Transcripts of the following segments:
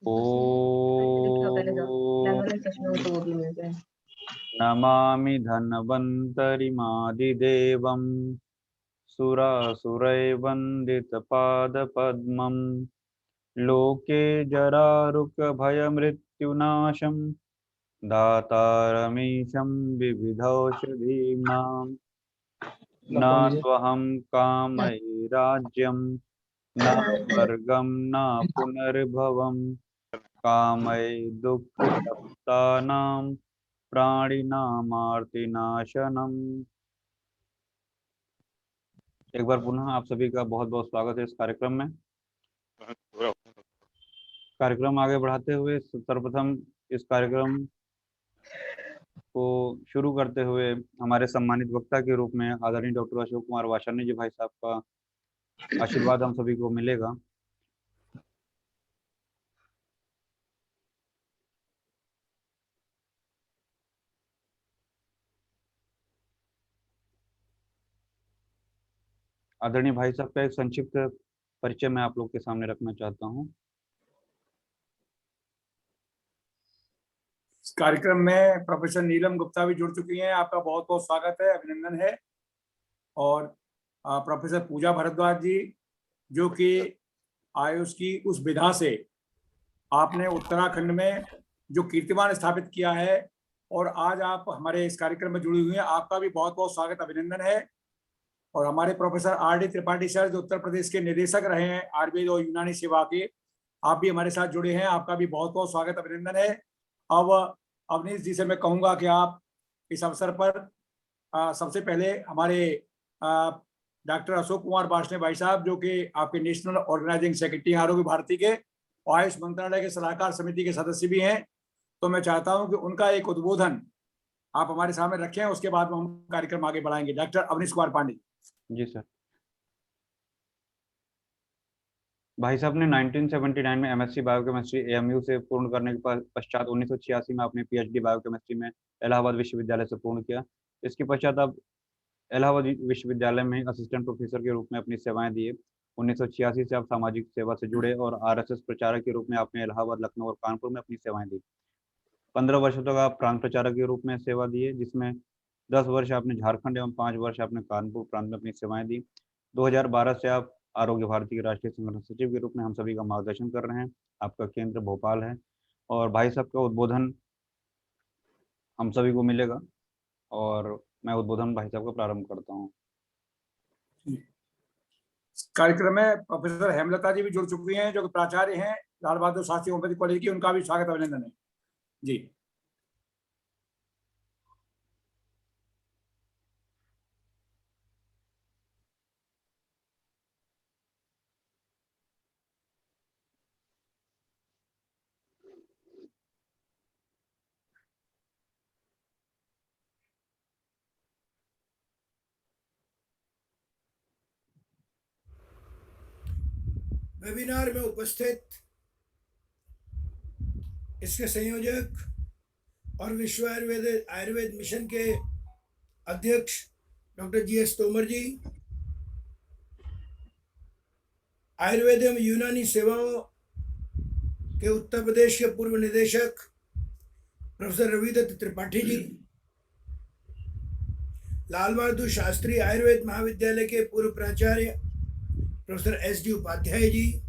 ॐ नमामि धन्वन्तरिमादिदेवं सुरासुरैर्वन्दितपादपद्मं लोके जरारुकभयमृत्युनाशं दातारमीशं विविधौषधीनां न त्वहं कामैराज्यं न स्वर्गं न पुनर्भवं कामै दुःखतप्तानां प्राणिनामार्तिनाशनम्। एक बार पुनः आप सभी का बहुत बहुत स्वागत है इस कार्यक्रम में। कार्यक्रम आगे बढ़ाते हुए सर्वप्रथम इस कार्यक्रम को शुरू करते हुए हमारे सम्मानित वक्ता के रूप में आदरणीय डॉक्टर अशोक कुमार वासरनी जी भाई साहब का आशीर्वाद हम सभी को मिलेगा। आदरणीय भाई साहब का एक संक्षिप्त परिचय मैं आप लोग के सामने रखना चाहता हूँ। कार्यक्रम में प्रोफेसर नीलम गुप्ता भी जुड़ चुकी हैं। आपका बहुत बहुत स्वागत है, अभिनंदन है। और प्रोफेसर पूजा भारद्वाज जी, जो कि आयुष की उस विधा से आपने उत्तराखंड में जो कीर्तिमान स्थापित किया है और आज आप हमारे इस कार्यक्रम में जुड़ी हुई हैं, आपका भी बहुत बहुत स्वागत, अभिनंदन है। और हमारे प्रोफेसर आर.डी. त्रिपाठी सर, जो उत्तर प्रदेश के निदेशक रहे हैं आयुर्वेद और यूनानी सेवा के, आप भी हमारे साथ जुड़े हैं, आपका भी बहुत बहुत स्वागत, अभिनंदन है। अब अवनीश जी से मैं कहूंगा कि आप इस अवसर पर सबसे पहले हमारे डॉक्टर अशोक कुमार वासरनी भाई साहब, जो कि आपके national organising secretary Arogya Bharati के और आयुष मंत्रालय के सलाहकार समिति के सदस्य भी हैं, तो मैं चाहता हूं कि उनका एक उद्बोधन आप हमारे सामने रखें, उसके बाद हम कार्यक्रम आगे बढ़ाएंगे। डॉक्टर अवनीश कुमार पांडे। जी सर। भाई साहब ने 1979 में एमएससी बायोकेमिस्ट्री एएमयू से पूर्ण करने के पश्चात 1986 में अपने पीएचडी बायोकेमिस्ट्री में इलाहाबाद विश्वविद्यालय से पूर्ण किया। इसके पश्चात अब इलाहाबाद विश्वविद्यालय में असिस्टेंट प्रोफेसर के रूप में अपनी सेवाएं दिए। 1986 से आप सामाजिक सेवा से जुड़े और आरएसएस प्रचारक के रूप में आपने इलाहाबाद, लखनऊ और कानपुर में अपनी सेवाएं दी। 15 वर्षों तक आप प्रांत प्रचारक के रूप में सेवा दिए, जिसमें 10 वर्ष आपने झारखंड एवं 5 वर्ष आपने कानपुर प्रांत में अपनी सेवाएं दी। 2012 से आप आरोग्य भारती के राष्ट्रीय संगठन सचिव के रूप में हम सभी का मार्गदर्शन कर रहे हैं। आपका केंद्र भोपाल है और भाई साहब का उद्बोधन हम सभी को मिलेगा और मैं उद्बोधन भाई साहब का प्रारंभ करता हूँ। कार्यक्रम में प्रोफेसर हेमलता जी भी जुड़ चुकी हैं, जो कि प्राचार्य हैं लाल बहादुर शास्त्री होम्योपैथी कॉलेज की, उनका भी स्वागत, अभिनंदन है जी। वेबिनार में उपस्थित इसके संयोजक और विश्व आयुर्वेद मिशन के अध्यक्ष डॉक्टर जी.एस. तोमर जी, आयुर्वेद एवं यूनानी सेवाओं के उत्तर प्रदेश के पूर्व निदेशक प्रोफेसर रविदत्त त्रिपाठी जी, लाल बहादुर शास्त्री आयुर्वेद महाविद्यालय के पूर्व प्राचार्य प्रोफेसर एस.डी. उपाध्याय जी,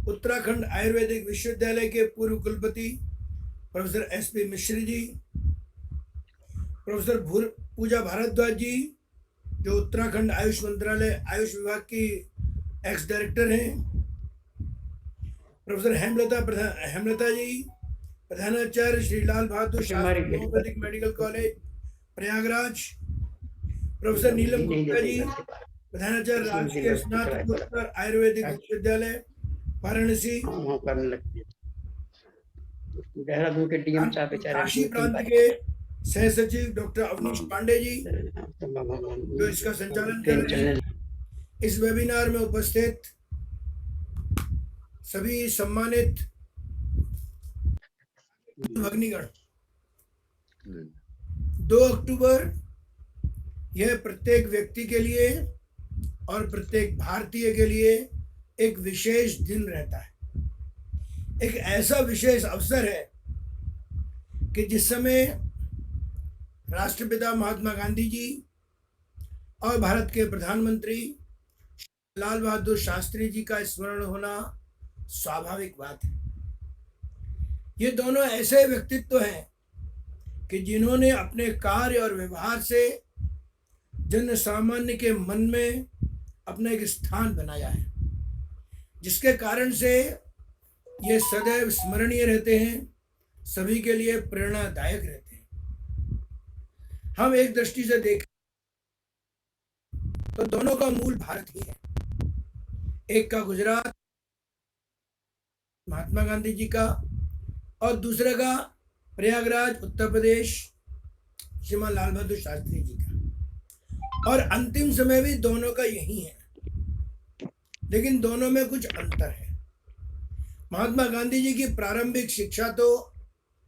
उत्तराखंड आयुर्वेदिक विश्वविद्यालय के पूर्व कुलपति professor S P. Mishra ji, professor Pooja Bhardwaj ji, जो उत्तराखंड आयुष मंत्रालय आयुष विभाग की एक्स डायरेक्टर हैं, प्रोफेसर हेमलता जी, प्रधानाचार्य Shri Lal Bahadur Shastri homoeopathic medical college Prayagraj, professor नीलम गुप्ता जी, प्रधानाचार्य राजकीय स्नातकोत्तर आयुर्वेदिक विश्वविद्यालय वाराणसी, देहरादून के डीएम साहब काशी प्रांत के सह सचिव डॉक्टर अवनीश पांडे जी, जो इसका संचालन कर रहे हैं। इस वेबिनार में उपस्थित सभी सम्मानित भग्नीगण, 2 अक्टूबर यह प्रत्येक व्यक्ति के लिए और प्रत्येक भारतीय के लिए एक विशेष दिन रहता है। एक ऐसा विशेष अवसर है कि जिस समय राष्ट्रपिता महात्मा गांधी जी और भारत के प्रधानमंत्री लाल बहादुर शास्त्री जी का स्मरण होना स्वाभाविक बात है। ये दोनों ऐसे व्यक्तित्व हैं कि जिन्होंने अपने कार्य और व्यवहार से जन सामान्य के मन में अपना एक स्थान बनाया है, जिसके कारण से ये सदैव स्मरणीय रहते हैं, सभी के लिए प्रेरणादायक रहते हैं। हम एक दृष्टि से देखें तो दोनों का मूल भारत ही है। एक का गुजरात महात्मा गांधी जी का और दूसरे का प्रयागराज उत्तर प्रदेश श्रीमान लाल बहादुर शास्त्री जी का, और अंतिम समय भी दोनों का यही है। लेकिन दोनों में कुछ अंतर है। महात्मा गांधी जी की प्रारंभिक शिक्षा तो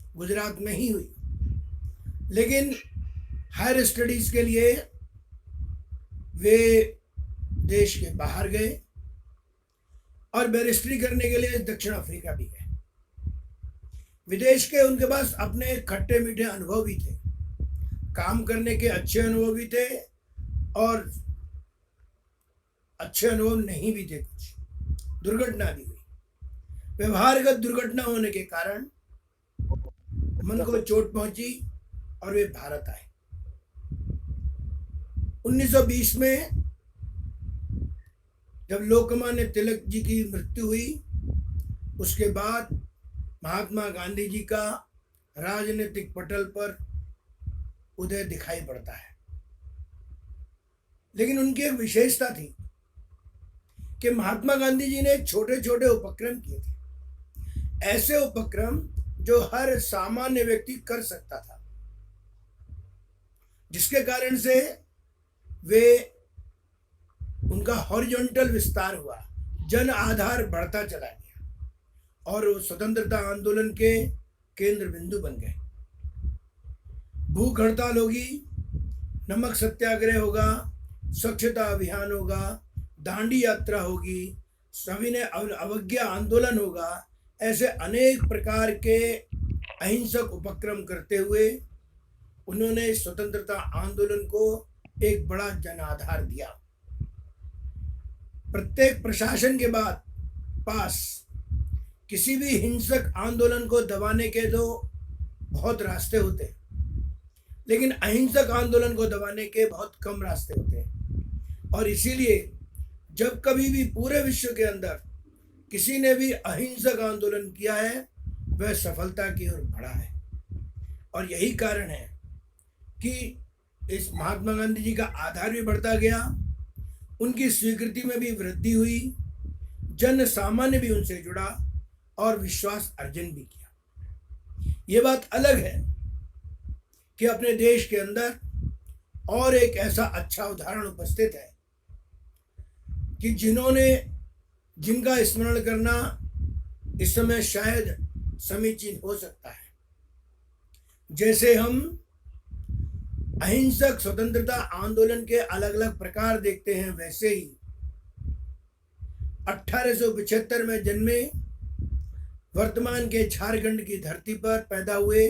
गुजरात में ही हुई, लेकिन हायर स्टडीज के लिए वे देश के बाहर गए और बैरिस्ट्री करने के लिए दक्षिण अफ्रीका भी गए। विदेश के उनके पास अपने खट्टे मीठे अनुभव भी थे, काम करने के अच्छे अनुभव भी थे और अच्छे अनुभव नहीं भी थे। कुछ दुर्घटना भी हुई। व्यवहारगत दुर्घटना होने के कारण मन को चोट पहुंची और वे भारत आए। 1920 में जब लोकमान्य तिलक जी की मृत्यु हुई, उसके बाद महात्मा गांधी जी का राजनीतिक पटल पर उदय दिखाई पड़ता है। लेकिन उनकी एक विशेषता थी कि महात्मा गांधी जी ने छोटे छोटे उपक्रम किए थे, ऐसे उपक्रम जो हर सामान्य व्यक्ति कर सकता था, जिसके कारण से वे उनका हॉरिजॉन्टल विस्तार हुआ, जन आधार बढ़ता चला गया और वो स्वतंत्रता आंदोलन के केंद्र बिंदु बन गए। भूख हड़ताल होगी, नमक सत्याग्रह होगा, स्वच्छता अभियान होगा, दांडी यात्रा होगी, सविनय अवज्ञा आंदोलन होगा। ऐसे अनेक प्रकार के अहिंसक उपक्रम करते हुए उन्होंने स्वतंत्रता आंदोलन को एक बड़ा जनाधार दिया। प्रत्येक प्रशासन के बाद पास किसी भी हिंसक आंदोलन को दबाने के तो बहुत रास्ते होते हैं, लेकिन अहिंसक आंदोलन को दबाने के बहुत कम रास्ते होते हैं। और इसीलिए जब कभी भी पूरे विश्व के अंदर किसी ने भी अहिंसक आंदोलन किया है, वह सफलता की ओर बढ़ा है। और यही कारण है कि इस महात्मा गांधी जी का आधार भी बढ़ता गया, उनकी स्वीकृति में भी वृद्धि हुई, जन सामान्य भी उनसे जुड़ा और विश्वास अर्जन भी किया। ये बात अलग है कि अपने देश के अंदर और एक ऐसा अच्छा उदाहरण उपस्थित है कि जिनका स्मरण करना इस समय शायद समीचीन हो सकता है। जैसे हम अहिंसक स्वतंत्रता आंदोलन के अलग अलग प्रकार देखते हैं, वैसे ही 1875 में जन्मे, वर्तमान के झारखंड की धरती पर पैदा हुए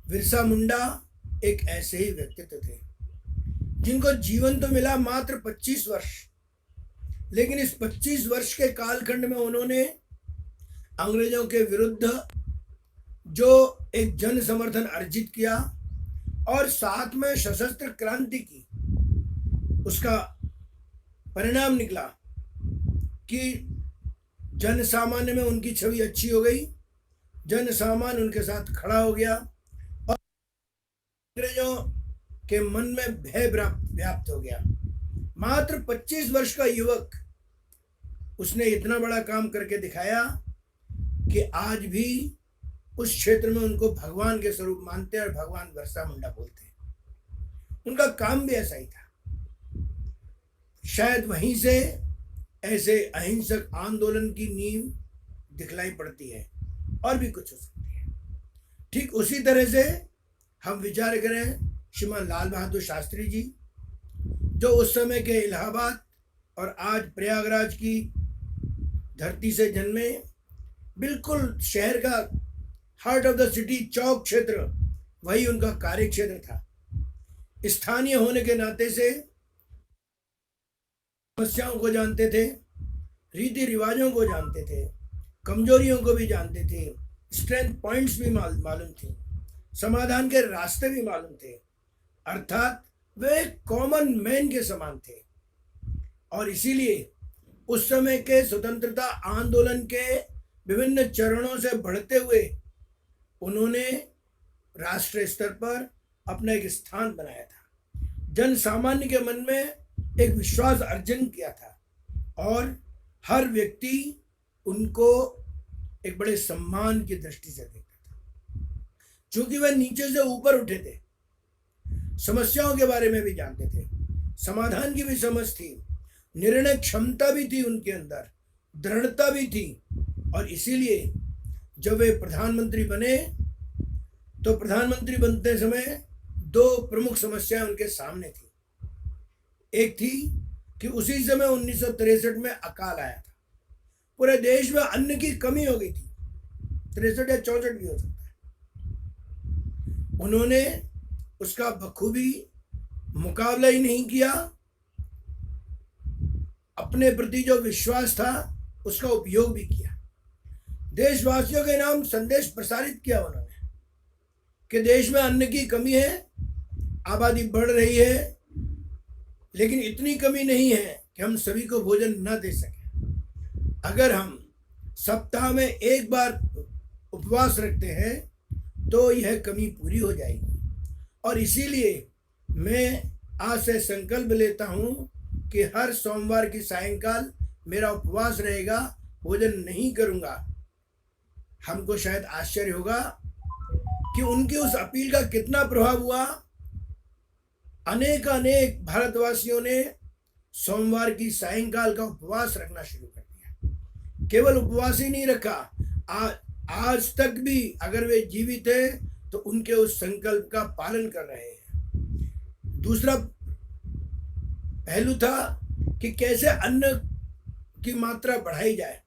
बिरसा मुंडा एक ऐसे ही व्यक्तित्व थे, जिनको जीवन तो मिला मात्र 25 वर्ष, लेकिन इस 25 वर्ष के कालखंड में उन्होंने अंग्रेजों के विरुद्ध जो एक जन समर्थन अर्जित किया और साथ में सशस्त्र क्रांति की, उसका परिणाम निकला कि जन सामान्य में उनकी छवि अच्छी हो गई, जन सामान्य उनके साथ खड़ा हो गया और अंग्रेजों के मन में भय व्याप्त हो गया। मात्र 25 वर्ष का युवक, उसने इतना बड़ा काम करके दिखाया कि आज भी उस क्षेत्र में उनको भगवान के स्वरूप मानते हैं और भगवान बिरसा मुंडा बोलते हैं। उनका काम भी ऐसा ही था। शायद वहीं से ऐसे अहिंसक आंदोलन की नींव दिखलाई पड़ती है, और भी कुछ हो सकती है। ठीक उसी तरह से हम विचार करें श्रीमान लाल बहादुर शास्त्री जी, जो उस समय के इलाहाबाद और आज प्रयागराज की धरती से जन्मे, बिल्कुल शहर का हार्ट ऑफ द सिटी, चौक क्षेत्र, वही उनका कार्य क्षेत्र था। स्थानीय होने के नाते से समस्याओं को जानते थे, रीति रिवाजों को जानते थे, कमजोरियों को भी जानते थे, स्ट्रेंथ पॉइंट्स भी मालूम थी, समाधान के रास्ते भी मालूम थे। अर्थात वे कॉमन मैन के समान थे। और इसीलिए उस समय के स्वतंत्रता आंदोलन के विभिन्न चरणों से बढ़ते हुए उन्होंने राष्ट्रीय स्तर पर अपना एक स्थान बनाया था, जन सामान्य के मन में एक विश्वास अर्जन किया था और हर व्यक्ति उनको एक बड़े सम्मान की दृष्टि से देखता था। चूंकि वह नीचे से ऊपर उठे थे, समस्याओं के बारे में भी जानते थे, समाधान की भी समझ थी, निर्णय क्षमता भी थी उनके अंदर, दृढ़ता भी थी। और इसीलिए जब वे प्रधानमंत्री बने तो प्रधानमंत्री बनते समय दो प्रमुख समस्याएं उनके सामने थी। एक थी कि उसी समय 1963 में अकाल आया था, पूरे देश में अन्न की कमी हो गई थी, 63 या 64 भी हो सकता है। उन्होंने उसका बखूबी मुकाबला ही नहीं किया, अपने प्रति जो विश्वास था उसका उपयोग भी किया। देशवासियों के नाम संदेश प्रसारित किया उन्होंने कि देश में अन्न की कमी है, आबादी बढ़ रही है, लेकिन इतनी कमी नहीं है कि हम सभी को भोजन न दे सकें। अगर हम सप्ताह में एक बार उपवास रखते हैं तो यह कमी पूरी हो जाएगी। और इसीलिए मैं आज से संकल्प लेता हूं कि हर सोमवार की सायंकाल मेरा उपवास रहेगा, भोजन नहीं करूंगा। हमको शायद आश्चर्य होगा कि उनकी उस अपील का कितना प्रभाव हुआ। अनेक भारतवासियों ने सोमवार की सायंकाल का उपवास रखना शुरू कर दिया। केवल उपवास ही नहीं रखा, आज तक भी अगर वे जीवित है तो उनके उस संकल्प का पालन कर रहे हैं। दूसरा पहलू था कि कैसे अन्न की मात्रा बढ़ाई जाए,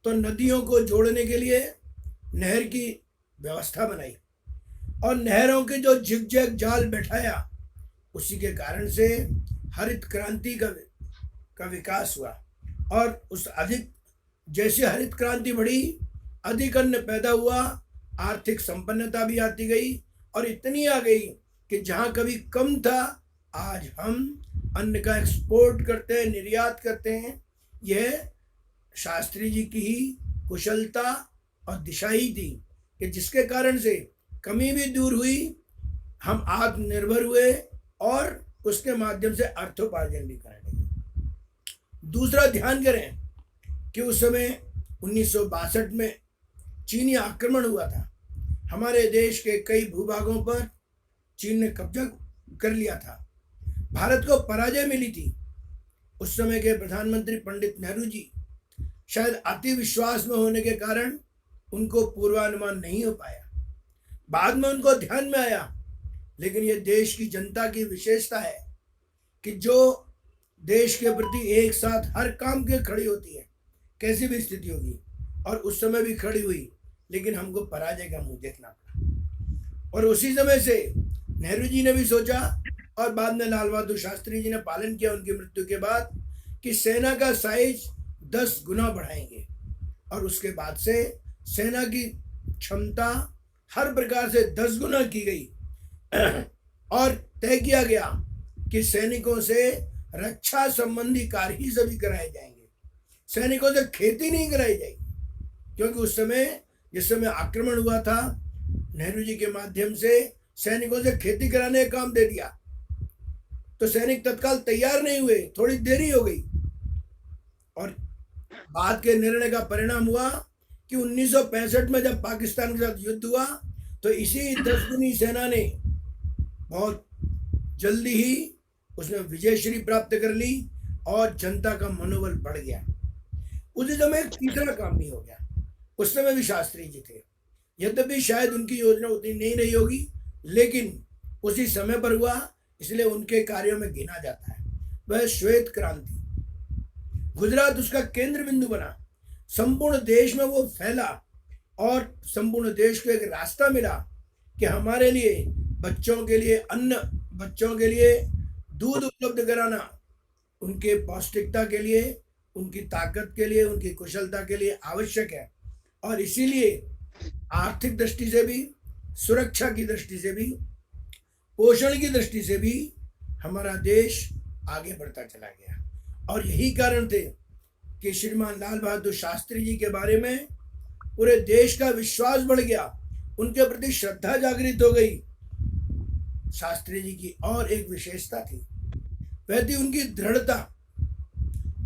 तो नदियों को जोड़ने के लिए नहर की व्यवस्था बनाई और नहरों के जो झिकझैक जाल बैठाया, उसी के कारण से हरित क्रांति का विकास हुआ। और उस अधिक जैसे हरित क्रांति बढ़ी, अधिक अन्न पैदा हुआ, आर्थिक संपन्नता भी आती गई और इतनी आ गई कि जहाँ कभी कम था, आज हम अन्न का एक्सपोर्ट करते हैं, निर्यात करते हैं। यह शास्त्री जी की ही कुशलता और दिशा ही थी कि जिसके कारण से कमी भी दूर हुई, हम आत्मनिर्भर हुए और उसके माध्यम से अर्थोपार्जन भी करने लगे। दूसरा ध्यान करें कि उस समय 1962 में चीनी आक्रमण हुआ था। हमारे देश के कई भूभागों पर चीन ने कब्जा कर लिया था, भारत को पराजय मिली थी। उस समय के प्रधानमंत्री पंडित नेहरू जी शायद अति विश्वास में होने के कारण उनको पूर्वानुमान नहीं हो पाया। बाद में उनको ध्यान में आया, लेकिन ये देश की जनता की विशेषता है कि जो देश के प्रति एक साथ हर काम के खड़ी होती है, कैसी भी स्थिति होगी, और उस समय भी खड़ी हुई, लेकिन हमको पराजय का मुंह देखना पड़ा। और उसी समय से नेहरू जी ने भी सोचा और बाद में लाल बहादुर शास्त्री जी ने पालन किया उनकी मृत्यु के बाद कि सेना का साइज 10 गुना बढ़ाएंगे। और उसके बाद से सेना की क्षमता हर प्रकार से 10 गुना की गई और तय किया गया कि सैनिकों से रक्षा संबंधी कार्य ही सभी कराए जाएंगे, सैनिकों से खेती नहीं कराई जाएगी। क्योंकि उस समय जिस समय आक्रमण हुआ था, नेहरू जी के माध्यम से सैनिकों से खेती कराने का काम दे दिया, तो सैनिक तत्काल तैयार नहीं हुए, थोड़ी देरी हो गई। और बाद के निर्णय का परिणाम हुआ कि 1965 में जब पाकिस्तान के साथ युद्ध हुआ, तो इसी 10 गुनी सेना ने बहुत जल्दी ही उसमें विजयश्री प्राप्त कर ली और जनता का मनोबल बढ़ गया। उसी समय तीसरा काम भी हो गया। उस समय भी शास्त्री जी थे, यद्यपि शायद उनकी योजना उतनी नहीं रही होगी, लेकिन उसी समय पर हुआ, इसलिए उनके कार्यों में गिना जाता है। वह श्वेत क्रांति, गुजरात उसका केंद्र बिंदु बना, संपूर्ण देश में वो फैला और संपूर्ण देश को एक रास्ता मिला कि हमारे लिए बच्चों के लिए अन्न, बच्चों के लिए दूध उपलब्ध कराना, उनके पौष्टिकता के लिए, उनकी ताकत के लिए, उनकी कुशलता के लिए आवश्यक है। और इसीलिए आर्थिक दृष्टि से भी, सुरक्षा की दृष्टि से भी, पोषण की दृष्टि से भी हमारा देश आगे बढ़ता चला गया। और यही कारण थे कि श्रीमान लाल बहादुर शास्त्री जी के बारे में पूरे देश का विश्वास बढ़ गया, उनके प्रति श्रद्धा जागृत हो गई। शास्त्री जी की और एक विशेषता थी, वह थी उनकी दृढ़ता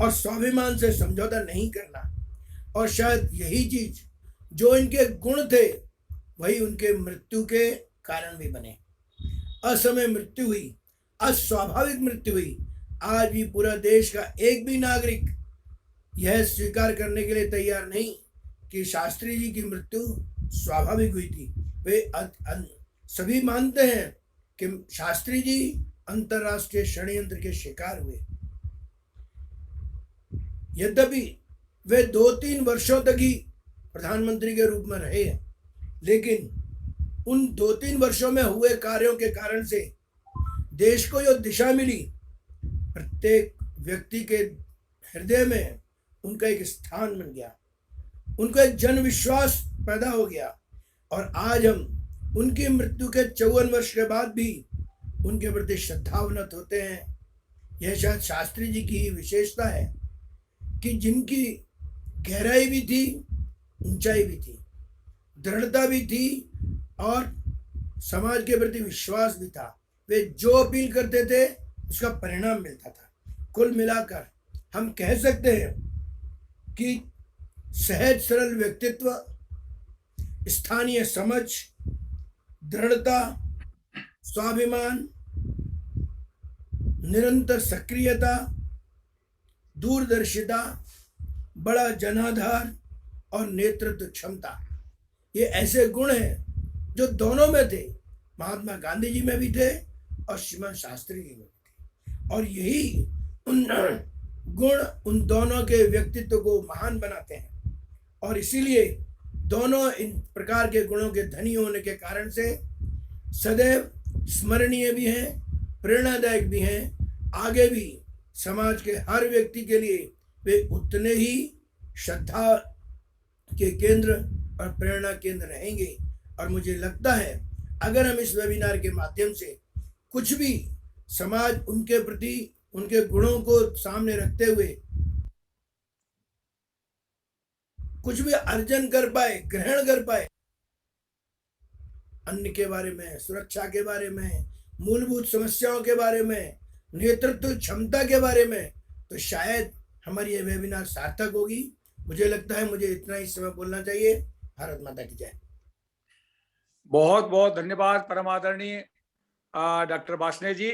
और स्वाभिमान से समझौता नहीं करना। और शायद यही चीज जो इनके गुण थे वही उनके मृत्यु के कारण भी बने। असमय मृत्यु हुई, अस्वाभाविक मृत्यु हुई। आज भी पूरा देश का एक भी नागरिक यह स्वीकार करने के लिए तैयार नहीं कि शास्त्री जी की मृत्यु स्वाभाविक हुई थी। वे सभी मानते हैं कि शास्त्री जी अंतर्राष्ट्रीय षड्यंत्र के शिकार हुए। यद्यपि वे 2-3 वर्षों तक ही प्रधानमंत्री के रूप में रहे, लेकिन उन 2-3 वर्षों में हुए कार्यों के कारण से देश को जो दिशा मिली, प्रत्येक व्यक्ति के हृदय में उनका एक स्थान बन गया, उनका एक जन विश्वास पैदा हो गया। और आज हम उनकी मृत्यु के 54 वर्ष के बाद भी उनके प्रति श्रद्धावनत होते हैं। यह शायद शास्त्री जी की ही विशेषता है कि जिनकी गहराई भी थी, ऊंचाई भी थी, दृढ़ता भी थी और समाज के प्रति विश्वास भी था। वे जो अपील करते थे उसका परिणाम मिलता था। कुल मिलाकर हम कह सकते हैं कि सहज सरल व्यक्तित्व, स्थानीय समझ, दृढ़ता, स्वाभिमान, निरंतर सक्रियता, दूरदर्शिता, बड़ा जनाधार और नेतृत्व क्षमता, ये ऐसे गुण हैं जो दोनों में थे, महात्मा गांधी जी में भी थे और श्रीमान शास्त्री जी में भी थे। और यही उन गुण उन दोनों के व्यक्तित्व को महान बनाते हैं। और इसीलिए दोनों इन प्रकार के गुणों के धनी होने के कारण से सदैव स्मरणीय भी हैं, प्रेरणादायक भी हैं। आगे भी समाज के हर व्यक्ति के लिए वे उतने ही श्रद्धा के केंद्र और प्रेरणा केंद्र रहेंगे। और मुझे लगता है अगर हम इस वेबिनार के माध्यम से कुछ भी समाज उनके प्रति उनके गुणों को सामने रखते हुए कुछ भी अर्जन कर पाए, ग्रहण कर पाए, अन्न के बारे में, सुरक्षा के बारे में, मूलभूत समस्याओं के बारे में, नेतृत्व क्षमता के बारे में, तो शायद हमारी ये वेबिनार सार्थक होगी। मुझे लगता है मुझे इतना ही समय बोलना चाहिए। भारत माता की जय। बहुत बहुत धन्यवाद परम आदरणीय डॉक्टर वार्ष्णेय जी।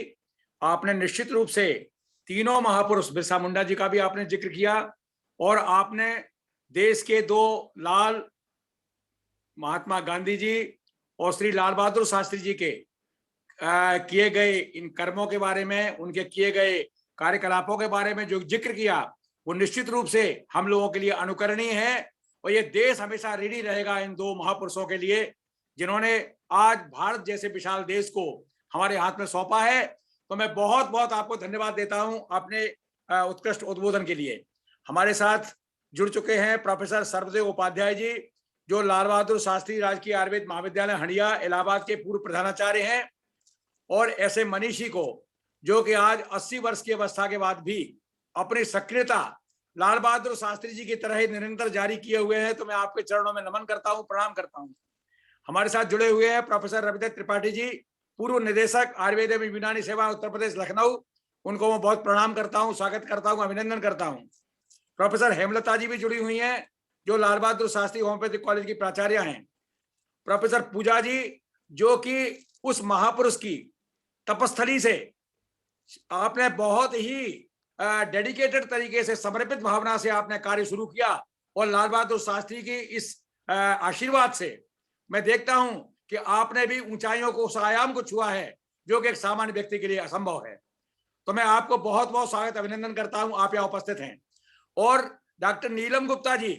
आपने निश्चित रूप से तीनों महापुरुष बिरसा मुंडा जी का भी आपने जिक्र किया और आपने देश के दो लाल महात्मा गांधी जी और श्री लाल बहादुर शास्त्री जी के किए गए इन कर्मों के बारे में, उनके किए गए कार्यकलापों के बारे में जो जिक्र किया वो निश्चित रूप से हम लोगों के लिए अनुकरणीय है। और ये देश हमेशा ऋणी रहेगा इन दो महापुरुषों के लिए जिन्होंने आज भारत जैसे विशाल देश को हमारे हाथ में सौंपा है। तो मैं बहुत बहुत आपको धन्यवाद देता हूं अपने उत्कृष्ट उद्बोधन के लिए। हमारे साथ जुड़ चुके हैं प्रोफेसर सर्वदेव उपाध्याय जी, जो लाल बहादुर शास्त्री राजकीय आयुर्वेद महाविद्यालय हंडिया इलाहाबाद के पूर्व प्रधानाचार्य हैं। और ऐसे मनीषी को जो कि आज 80 वर्ष की अवस्था के बाद भी अपनी सक्रियता लाल बहादुर शास्त्री जी की तरह ही निरंतर जारी किए हुए हैं, तो मैं आपके चरणों में नमन करता हूं, प्रणाम करता हूं। हमारे साथ जुड़े हुए हैं प्रोफेसर रविदत्त त्रिपाठी जी, पूर्व निदेशक आयुर्वेद एवं यूनानी सेवा उत्तर प्रदेश लखनऊ। उनको मैं बहुत प्रणाम करता हूं, स्वागत करता हूं, अभिनंदन करता हूं। प्रोफेसर हेमलता जी भी जुड़ी हुई हैं जो लाल बहादुर शास्त्री होम्योपैथिक कॉलेज की प्राचार्य हैं। प्रोफेसर पूजा जी जो कि उस महापुरुष की तपस्थली से आपने बहुत ही डेडिकेटेड तरीके से, समर्पित भावना से आपने कार्य शुरू किया और लाल बहादुर शास्त्री की इस आशीर्वाद से मैं देखता हूं कि आपने भी ऊंचाइयों को, उस आयाम को छुआ है जो कि एक सामान्य व्यक्ति के लिए असंभव है। तो मैं आपको बहुत बहुत स्वागत, अभिनंदन करता हूं, आप यहाँ उपस्थित हैं। और डॉक्टर नीलम गुप्ता जी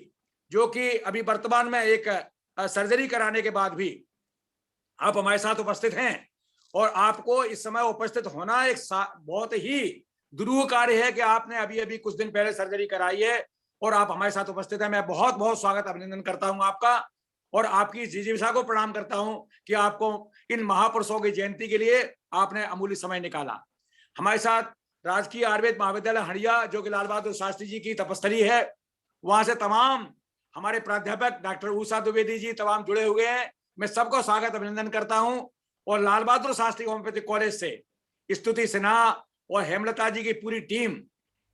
जो कि अभी वर्तमान में एक सर्जरी कराने के बाद भी आप हमारे साथ उपस्थित हैं और आपको इस समय उपस्थित होना एक बहुत ही दुरूह कार्य है कि आपने अभी अभी कुछ दिन पहले सर्जरी कराई है और आप हमारे साथ उपस्थित हैं। मैं बहुत बहुत स्वागत अभिनंदन करता हूं आपका और आपकी जिजीविषा को प्रणाम करता हूं कि आपको इन महापुरुषों की जयंती के लिए आपने अमूल्य समय निकाला। हमारे साथ राजकीय आयुर्वेद महाविद्यालय हंडिया जो कि लाल बहादुर शास्त्री जी की तपस्थली है, वहां से तमाम हमारे प्राध्यापक डॉक्टर उषा द्विवेदी जी तमाम जुड़े हुए हैं। मैं सबको स्वागत अभिनंदन करता हूं और लाल बहादुर शास्त्री होम्योपैथिक कॉलेज से स्तुति सिन्हा और हेमलता जी की पूरी टीम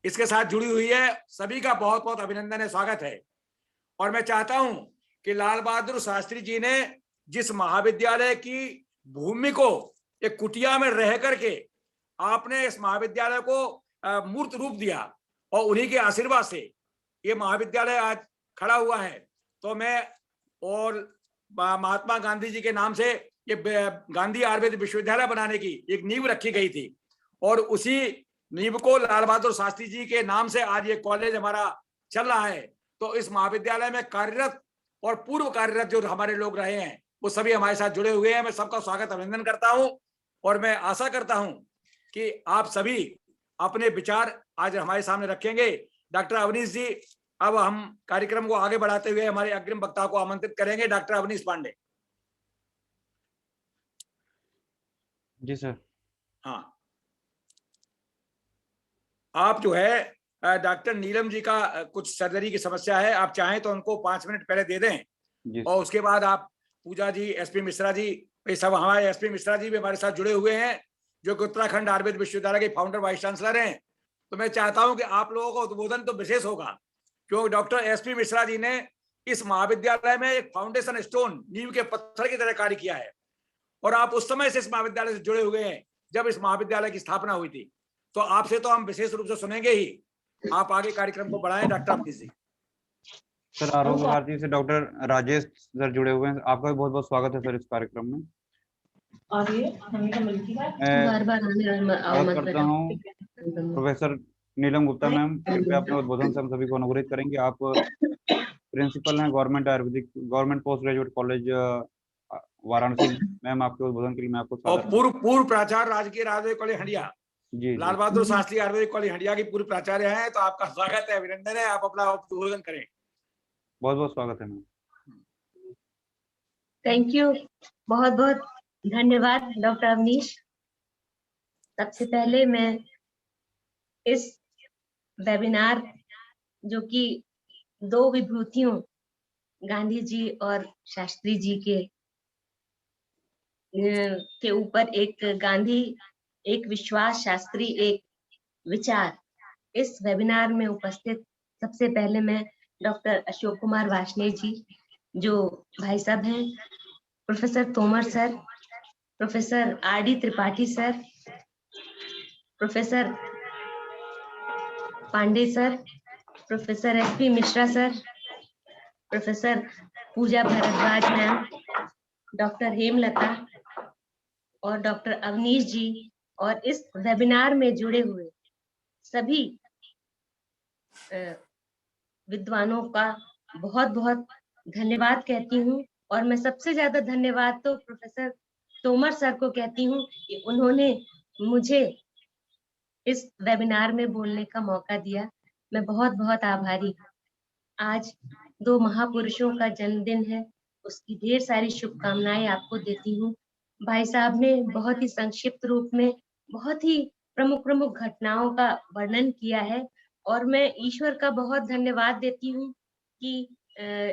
इसके साथ जुड़ी हुई है। सभी का बहुत बहुत अभिनंदन है, स्वागत है। और मैं चाहता हूं कि लाल बहादुर शास्त्री जी ने जिस महाविद्यालय की भूमि को एक कुटिया में रह करके आपने इस महाविद्यालय को मूर्त रूप दिया और उन्हीं के आशीर्वाद से ये महाविद्यालय आज खड़ा हुआ है, तो मैं और महात्मा गांधी जी के नाम से ये गांधी आयुर्वेद विश्वविद्यालय बनाने की एक नींव रखी गई थी और उसी नींव को लाल बहादुर शास्त्री जी के नाम से आज ये कॉलेज हमारा चल रहा है। तो इस महाविद्यालय में कार्यरत और पूर्व कार्यरत जो हमारे लोग रहे हैं वो सभी हमारे साथ जुड़े हुए हैं। मैं सबका स्वागत अभिनंदन करता हूं और मैं आशा करता हूं कि आप सभी अपने विचार आज हमारे सामने रखेंगे। डॉक्टर अवनीश जी, अब हम कार्यक्रम को आगे बढ़ाते हुए हमारे अग्रिम वक्ता को आमंत्रित करेंगे, डॉक्टर अवनीश पांडे। जी सर। हाँ, आप जो है डॉक्टर नीलम जी का कुछ सर्जरी की समस्या है, आप चाहें तो उनको 5 मिनट पहले दे दें और उसके बाद आप पूजा जी, एसपी मिश्रा जी, सब हमारे एसपी मिश्रा जी भी हमारे साथ जुड़े हुए हैं जो कि उत्तराखंड आयुर्वेद विश्वविद्यालय के फाउंडर वाइस चांसलर हैं। तो मैं चाहता हूं कि आप लोगों का उद्बोधन तो विशेष होगा क्योंकि डॉक्टर एसपी मिश्रा जी ने इस महाविद्यालय में एक फाउंडेशन स्टोन, नींव के पत्थर की तरह कार्य किया है और आप उस समय से इस महाविद्यालय से जुड़े हुए हैं जब इस महाविद्यालय की स्थापना हुई थी। तो आपसे तो हम विशेष रूप से सुनेंगे ही, आप आगे कार्यक्रम को बढ़ाएं। डॉक्टर अवनीश जी। सर, आरोग्य भारती से डॉक्टर राजेश सर जुड़े हुए हैं, आपका भी बहुत बहुत स्वागत है सर इस कार्यक्रम में। और ये बार करता हूँ प्रोफेसर नीलम गुप्ता मैम, कृपया अपने उद्बोधन से हम सभी को अनुग्रहित करेंगे। आप प्रिंसिपल हैं government post graduate college Varanasi. Ma'am, आपके उद्बोधन के लिए मैं आपको और पूर्व प्राचार्य राजकीय आयुर्वेदिक कॉलेज हंडिया जी लाल बहादुर शास्त्री आयुर्वेदिक कॉलेज हंडिया की पूर्व प्राचार्य हैं, तो आपका स्वागत है, अभिनंदन है। आप अपना उद्बोधन करें। बहुत बहुत स्वागत है मैम। थैंक यू, बहुत बहुत धन्यवाद डॉक्टर अवनीश। सबसे पहले मैं इस वेबिनार जो कि 2 विभूतियों गांधी जी और शास्त्री जी के ऊपर एक गांधी, एक विश्वास, शास्त्री एक विचार, इस वेबिनार में उपस्थित सबसे पहले मैं डॉक्टर अशोक कुमार वार्ष्णेय जी जो भाई साहब हैं, professor Tomar sir, professor R D. Tripathi sir, professor Pandey sir, professor S P. Mishra sir, professor Pooja Bhardwaj ma'am, doctor Hemlata और डॉक्टर अवनीश जी और इस वेबिनार में जुड़े हुए सभी विद्वानों का बहुत बहुत धन्यवाद कहती हूँ। और मैं सबसे ज्यादा धन्यवाद तो प्रोफेसर तोमर सर को कहती हूँ कि उन्होंने मुझे इस वेबिनार में बोलने का मौका दिया। मैं बहुत बहुत आभारी हूँ। आज 2 महापुरुषों का जन्मदिन है, उसकी ढेर सारी शुभकामनाएं आपको देती हूँ। भाई साहब ने बहुत ही संक्षिप्त रूप में बहुत ही प्रमुख घटनाओं का वर्णन किया है और मैं ईश्वर का बहुत धन्यवाद देती हूँ कि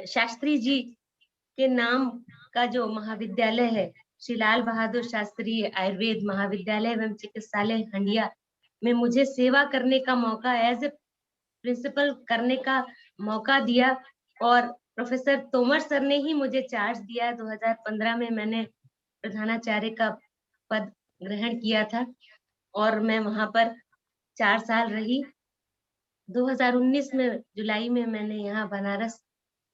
शास्त्री जी के नाम का जो महाविद्यालय है, श्री लाल बहादुर शास्त्री आयुर्वेद महाविद्यालय एवं चिकित्सालय हंडिया में मुझे सेवा करने का मौका, एज ए प्रिंसिपल करने का मौका दिया और प्रोफेसर तोमर सर ने ही मुझे चार्ज दिया। 2015 में मैंने प्रधानाचार्य का पद ग्रहण किया था और मैं वहां पर 4 साल रही। 2019 में जुलाई में मैंने यहाँ बनारस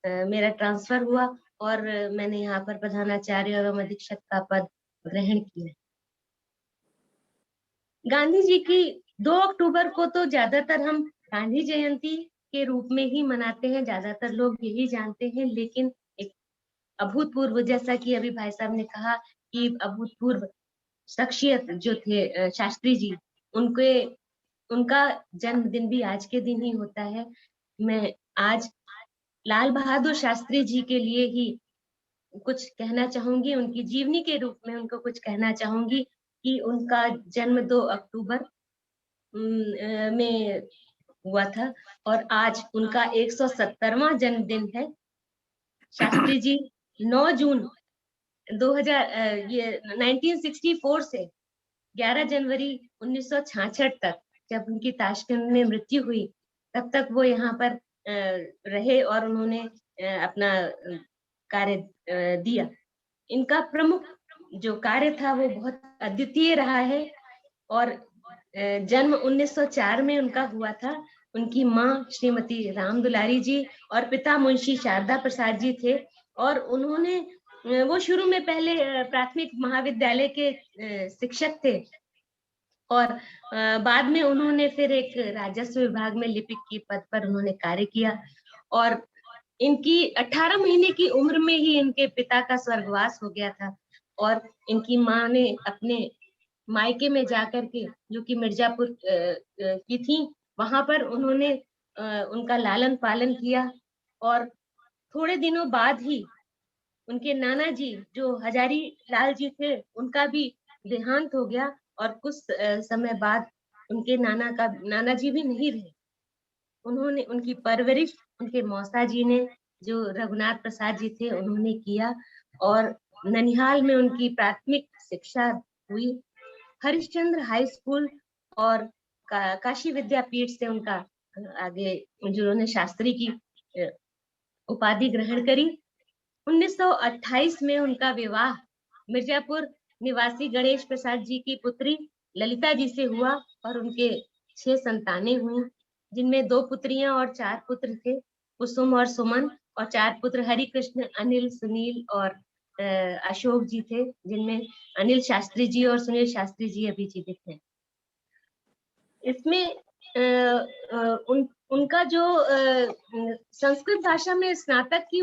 मेरा ट्रांसफर हुआ और मैंने यहाँ पर प्रधानाचार्य एवं अधीक्षक का पद ग्रहण किया। गांधी जी की 2 अक्टूबर को तो ज्यादातर हम गांधी जयंती के रूप में ही मनाते हैं, ज्यादातर लोग यही जानते हैं, लेकिन एक अभूतपूर्व, जैसा कि अभी भाई साहब ने कहा कि अभूतपूर्व शख्सियत जो थे शास्त्री जी, उनका जन्मदिन भी आज के दिन ही होता है। मैं आज लाल बहादुर शास्त्री जी के लिए ही कुछ कहना चाहूंगी, उनकी जीवनी के रूप में उनको कुछ कहना चाहूंगी कि उनका जन्म 2 अक्टूबर में हुआ था और आज उनका 170वां जन्मदिन है। शास्त्री जी 9 जून 1964 से 11 जनवरी 1966 तक, जब उनकी ताशकंद में मृत्यु हुई, तब तक वो यहाँ पर रहे और उन्होंने अपना कार्य दिया। इनका प्रमुख जो कार्य था वो बहुत अद्वितीय रहा है और जन्म 1904 में उनका हुआ था। उनकी माँ श्रीमती राम दुलारी जी और पिता मुंशी शारदा प्रसाद जी थे और उन्होंने वो शुरू में पहले प्राथमिक महाविद्यालय के शिक्षक थे और बाद में उन्होंने फिर एक राजस्व विभाग में लिपिक के पद पर उन्होंने कार्य किया और इनकी 18 महीने की उम्र में ही इनके पिता का स्वर्गवास हो गया था और इनकी माँ ने अपने मायके में जाकर के, जो कि मिर्जापुर की थी, वहां पर उन्होंने उनका लालन पालन किया और थोड़े दिनों बाद ही उनके नाना जी जो हजारी लाल जी थे, उनका भी देहांत हो गया और कुछ समय बाद उनके नाना जी भी नहीं रहे। उन्होंने उनकी परवरिश उनके मौसा जी ने, जो रघुनाथ प्रसाद जी थे, उन्होंने किया और ननिहाल में उनकी प्राथमिक शिक्षा हुई। हरिश्चंद्र हाई स्कूल और काशी विद्यापीठ से उनका आगे जिन्होंने शास्त्री की उपाधि ग्रहण करी। 1928 में उनका विवाह मिर्जापुर निवासी गणेश प्रसाद जी की पुत्री ललिता जी से हुआ और उनके 6 संतानें हुई, जिनमें 2 पुत्रियां और 4 पुत्र थे, कुसुम और सुमन, और 4 पुत्र हरिकृष्ण, अनिल, सुनील और अशोक जी थे, जिनमें अनिल शास्त्री जी और सुनील शास्त्री जी अभी जीवित हैं। इसमें उनका जो संस्कृत भाषा में स्नातक की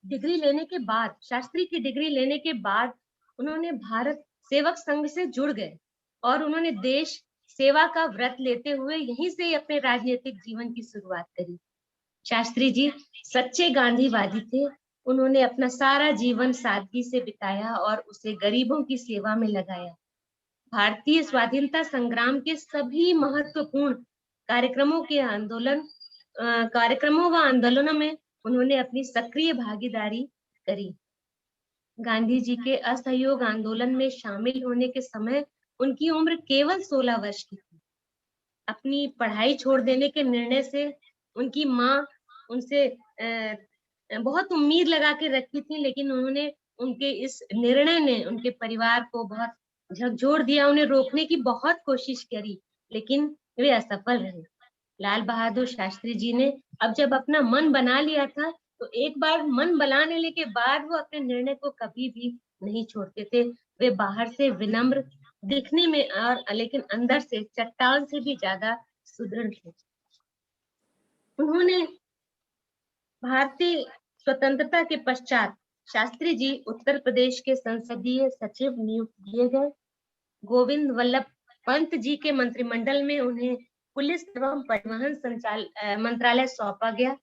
डिग्री लेने के बाद, शास्त्री की डिग्री लेने के बाद उन्होंने भारत सेवक संघ से जुड़ गए और उन्होंने देश सेवा का व्रत लेते हुए यहीं से अपने राजनीतिक जीवन की शुरुआत करी। शास्त्री जी सच्चे गांधीवादी थे। उन्होंने अपना सारा जीवन सादगी से बिताया और उसे गरीबों की सेवा में लगाया। भारतीय स्वाधीनता संग्राम के सभी महत्वपूर्ण कार्यक्रमों व आंदोलनों में उन्होंने अपनी सक्रिय भागीदारी करी। गांधी जी के असहयोग आंदोलन में शामिल होने के समय उनकी उम्र केवल 16 वर्ष की थी। अपनी पढ़ाई छोड़ देने के निर्णय से उनकी माँ उनसे बहुत उम्मीद लगा के रखी थी, लेकिन उन्होंने उनके इस निर्णय ने उनके परिवार को बहुत झकझोर दिया। उन्हें रोकने की बहुत कोशिश करी, लेकिन वे असफल रहे। लाल बहादुर शास्त्री जी ने अब जब अपना मन बना लिया था, तो एक बार मन बना लेने के बाद वो अपने निर्णय को कभी भी नहीं छोड़ते थे। वे बाहर से विनम्र दिखने में और लेकिन अंदर से चट्टान से भी ज्यादा सुदृढ़ थे। उन्होंने भारतीय स्वतंत्रता के पश्चात शास्त्री जी उत्तर प्रदेश के संसदीय सचिव नियुक्त किए गए। गोविंद वल्लभ पंत जी के मंत्रिमंडल में उन्हें पुलिस एवं परिवहन मंत्रालय सौंपा गया।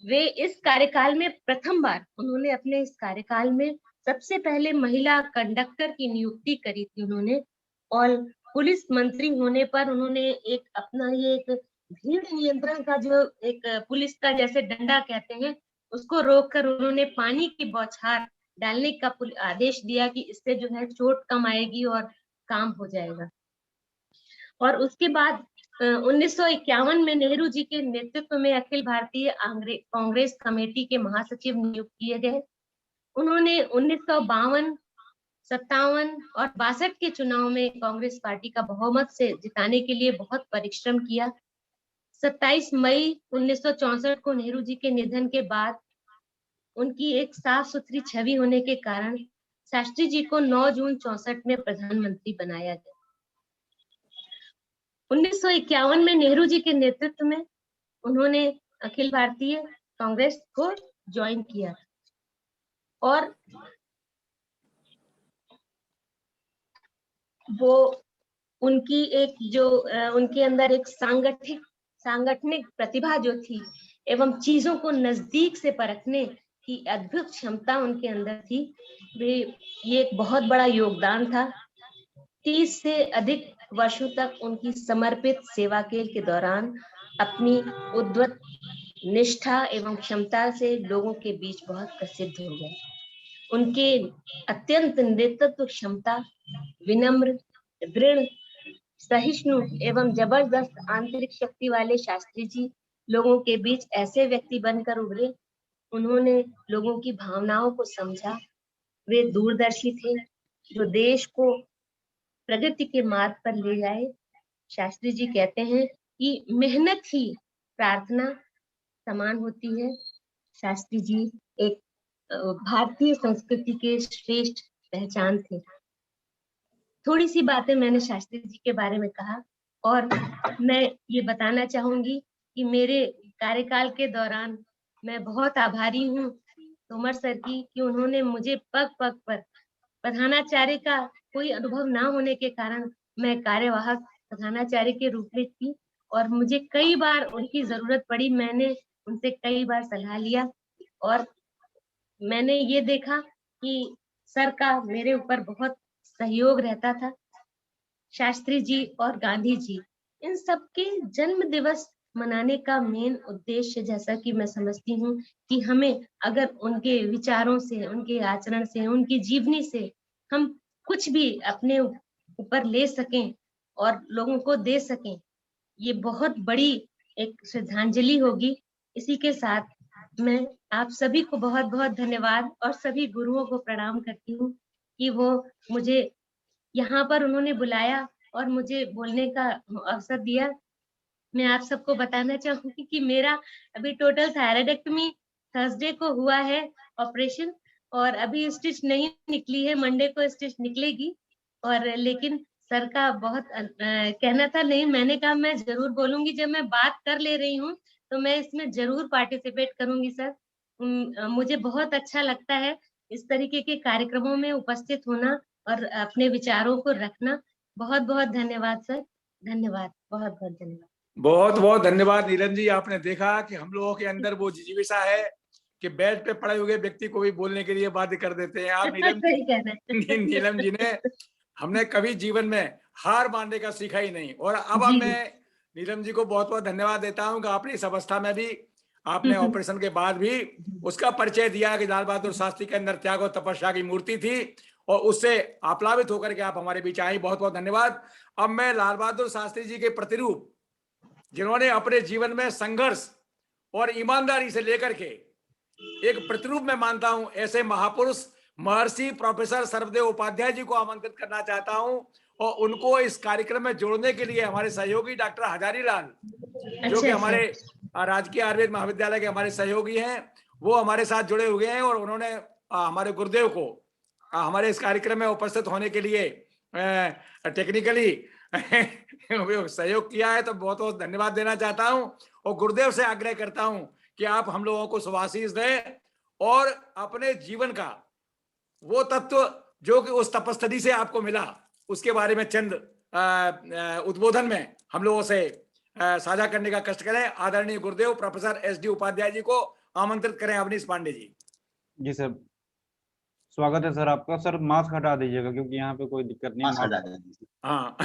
वे इस कार्यकाल में प्रथम बार उन्होंने अपने इस कार्यकाल में सबसे पहले महिला कंडक्टर की नियुक्ति करी थी उन्होंने, और पुलिस मंत्री होने पर उन्होंने एक अपना ये एक भीड़ नियंत्रण का जो एक पुलिस का जैसे डंडा कहते हैं, उसको रोककर उन्होंने पानी की बौछार डालने का आदेश दिया कि इससे जो है चोट कम आएगी और काम हो जाएगा। और उसके बाद 1951 में नेहरू जी के नेतृत्व में अखिल भारतीय कांग्रेस कमेटी के महासचिव नियुक्त किए गए। उन्होंने 1952, 57 और 62 के चुनाव में कांग्रेस पार्टी का बहुमत से जिताने के लिए बहुत परिश्रम किया। 27 मई 1964 को नेहरू जी के निधन के बाद उनकी एक साफ सुथरी छवि होने के कारण शास्त्री जी को 9 जून 64 में प्रधानमंत्री बनाया गया। 1951 में नेहरू जी के नेतृत्व में उन्होंने अखिल भारतीय कांग्रेस को ज्वाइन किया। और वो उनकी एक जो उनके अंदर एक सांगठनिक प्रतिभा जो थी एवं चीजों को नजदीक से परखने की अद्भुत क्षमता उनके अंदर थी, वे ये एक बहुत बड़ा योगदान था। 30 से अधिक वर्षों तक उनकी समर्पित सेवा के दौरान अपनी उद्वत निष्ठा एवं क्षमता से लोगों के बीच बहुत प्रसिद्ध हो गए। उनके अत्यंत नेतृत्व क्षमता, विनम्र, दृढ़, सहिष्णु एवं जबरदस्त आंतरिक शक्ति वाले शास्त्री जी लोगों के बीच ऐसे व्यक्ति बनकर उभरे। उन्होंने लोगों की भावनाओं को समझा। वे दूरदर्शी थे जो देश को प्रगति के मार्ग पर ले जाए। शास्त्री जी कहते हैं कि मेहनत ही प्रार्थना समान होती है। शास्त्री जी एक भारतीय संस्कृति के श्रेष्ठ पहचान थे। थोड़ी सी बातें मैंने शास्त्री जी के बारे में कहा और मैं ये बताना चाहूंगी कि मेरे कार्यकाल के दौरान मैं बहुत आभारी हूँ तोमर सर की कि उन्होंने मुझे पग पग पर प्रधानाचार्य का कोई अनुभव ना होने के कारण मैं कार्यवाहक प्रधानाचार्य के रूप में थी और मुझे कई बार उनकी जरूरत पड़ी। मैंने उनसे कई बार सलाह लिया और मैंने ये देखा कि सर का मेरे ऊपर बहुत सहयोग रहता था। शास्त्री जी और गांधी जी इन सबके जन्म दिवस मनाने का मेन उद्देश्य, जैसा कि मैं समझती हूँ कि हमें अगर उनके विचारों से, उनके आचरण से, उनकी जीवनी से हम कुछ भी अपने ऊपर ले सकें और लोगों को दे सकें, ये बहुत बड़ी एक श्रद्धांजलि होगी। इसी के साथ मैं आप सभी को बहुत बहुत धन्यवाद और सभी गुरुओं को प्रणाम करती हूँ कि वो मुझे यहाँ पर उन्होंने बुलाया और मुझे बोलने का अवसर दिया। मैं आप सबको बताना चाहूंगी कि मेरा अभी टोटल थायराइडेक्टमी थर्सडे को हुआ है ऑपरेशन और अभी स्टिच नहीं निकली है, मंडे को स्टिच निकलेगी। और लेकिन सर का बहुत कहना था, नहीं मैंने कहा मैं जरूर बोलूंगी, जब मैं बात कर ले रही हूँ तो मैं इसमें जरूर पार्टिसिपेट करूंगी सर। मुझे बहुत अच्छा लगता है इस तरीके के कार्यक्रमों में उपस्थित होना और अपने विचारों को रखना। बहुत बहुत धन्यवाद सर, धन्यवाद, बहुत बहुत धन्यवाद। बहुत बहुत धन्यवाद नीलम जी। आपने देखा कि हम लोगों के अंदर वो जिजीविषा है कि बेड पे पड़े हुए व्यक्ति को भी बोलने के लिए बाध्य कर देते हैं। आप नीलम जी ने हमने कभी जीवन में हार मानने का सीखा ही नहीं। और अब मैं नीलम जी को बहुत बहुत धन्यवाद देता हूं कि आपने इस अवस्था में भी, आपने ऑपरेशन के बाद भी उसका परिचय दिया कि लाल बहादुर शास्त्री के अंदर त्याग और तपस्या की मूर्ति थी और उससे आप्लावित होकर के आप हमारे बीच आई। बहुत बहुत धन्यवाद। अब मैं लाल बहादुर शास्त्री जी के प्रतिरूप, जिन्होंने अपने जीवन में संघर्ष और ईमानदारी से लेकर के एक प्रतिरूप में मानता हूं, ऐसे महापुरुष महर्षि प्रोफेसर सर्वदेव उपाध्याय जी को आमंत्रित करना चाहता हूं और उनको इस कार्यक्रम में जोड़ने के लिए हमारे सहयोगी डॉक्टर हजारी लाल, जो कि हमारे राजकीय आयुर्वेद महाविद्यालय के हमारे सहयोगी हैं, वो हमारे साथ जुड़े हुए हैं और उन्होंने हमारे गुरुदेव को हमारे इस कार्यक्रम में उपस्थित होने के लिए टेक्निकली सहयोग किया है। तो बहुत बहुत धन्यवाद देना चाहता हूं और गुरुदेव से आग्रह करता हूं कि आप हम लोगों को शुभाशीष दें और अपने जीवन का वो तत्व जो कि उस तपस्थली से आपको मिला, उसके बारे में चंद उद्बोधन में हम लोगों से साझा करने का कष्ट करें। आदरणीय गुरुदेव प्रोफेसर SD उपाध्याय जी को आमंत्रित करें। अवनीश पांडे जी। जी सर, स्वागत है सर आपका। सर मास्क हटा दीजिएगा क्योंकि यहाँ पे कोई दिक्कत नहीं है। हाँ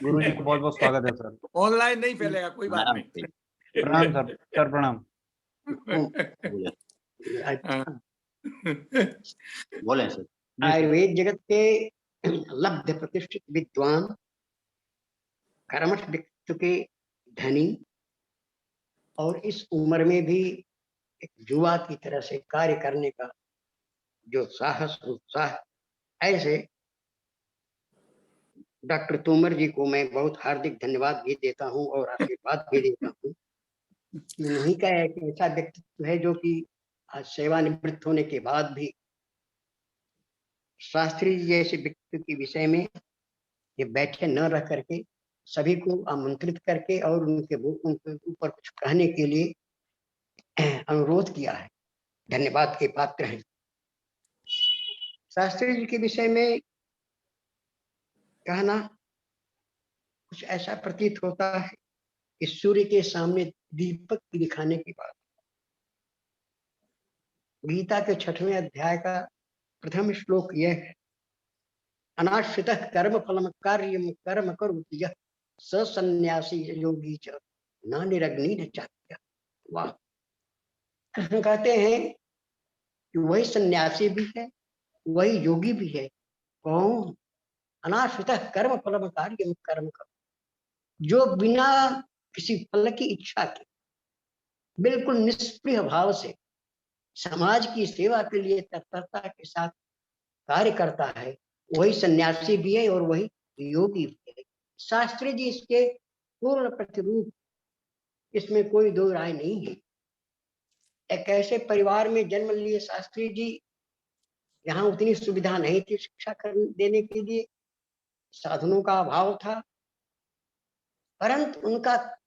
गुरु जी को बहुत बहुत स्वागत है सर। ऑनलाइन नहीं फैलेगा, कोई बात नहीं। प्रणाम सर। सर प्रणाम। बोले सर। आयुर्वेद जगत के लब्ध प्रतिष्ठित विद्वान, कर्मठ व्यक्ति के धनी और इस उम्र में भी एक युवा की तरह से कार्य करने का जो साहस उत्साह, ऐसे डॉक्टर तोमर जी को मैं बहुत हार्दिक धन्यवाद भी देता हूं और आशीर्वाद भी देता हूं। इन्हीं का एक ऐसा व्यक्तित्व है जो कि आज सेवानिवृत्त होने के बाद भी शास्त्री जी जैसे व्यक्ति के विषय में ये बैठे न रह करके सभी को आमंत्रित करके और उनके ऊपर कुछ कहने के लिए अनुरोध किया है। धन्यवाद के पात्र हैं। शास्त्री जी के विषय में कहना कुछ ऐसा प्रतीत होता है कि सूर्य के सामने दीपक दिखाने की बात। गीता के 6वें अध्याय का प्रथम श्लोक यह है, अनाश्रितः कर्म फलम कार्यम कर्म करोति यः स सन्यासी योगी च न निरग्नि न चात्य। वाह! कृष्ण कहते हैं कि वही सन्यासी भी है, वही योगी भी है। कौन? अनाश्रितः कर्म फलम कार्यम कर्म करो, जो बिना किसी फल की इच्छा के बिल्कुल निष्प्रिय भाव से समाज की सेवा के लिए तत्परता के साथ कार्य करता है, वही सन्यासी भी है और वही योगी भी है। शास्त्री जी इसके पूर्ण प्रतिरूप, इसमें कोई दो राय नहीं है। एक ऐसे परिवार में जन्म लिए शास्त्री जी, यहाँ उतनी सुविधा नहीं थी शिक्षा देने के लिए, साधनों का अभाव था, परंतु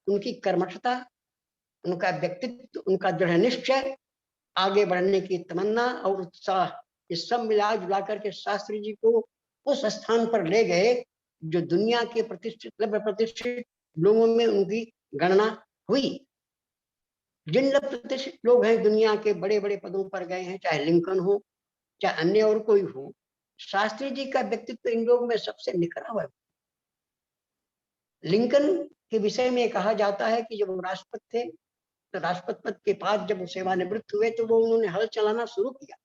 उनकी कर्मठता, उनका व्यक्तित्व, उनका दृढ़ निश्चय, आगे बढ़ने की तमन्ना और उत्साह, ये सब मिला जुला करके शास्त्री जी को उस स्थान पर ले गए जो दुनिया के प्रतिष्ठित लोगों में उनकी गणना हुई। जिन प्रतिष्ठित लोग हैं दुनिया के बड़े बड़े पदों पर गए हैं, चाहे लिंकन हो चाहे अन्य और कोई हो, शास्त्री जी का व्यक्तित्व इन लोगों में सबसे निखरा हुआ है। लिंकन के विषय में कहा जाता है कि जब वो राष्ट्रपति थे तो राष्ट्रपति पद के बाद जब वो सेवानिवृत्त हुए तो वो उन्होंने हल चलाना शुरू किया,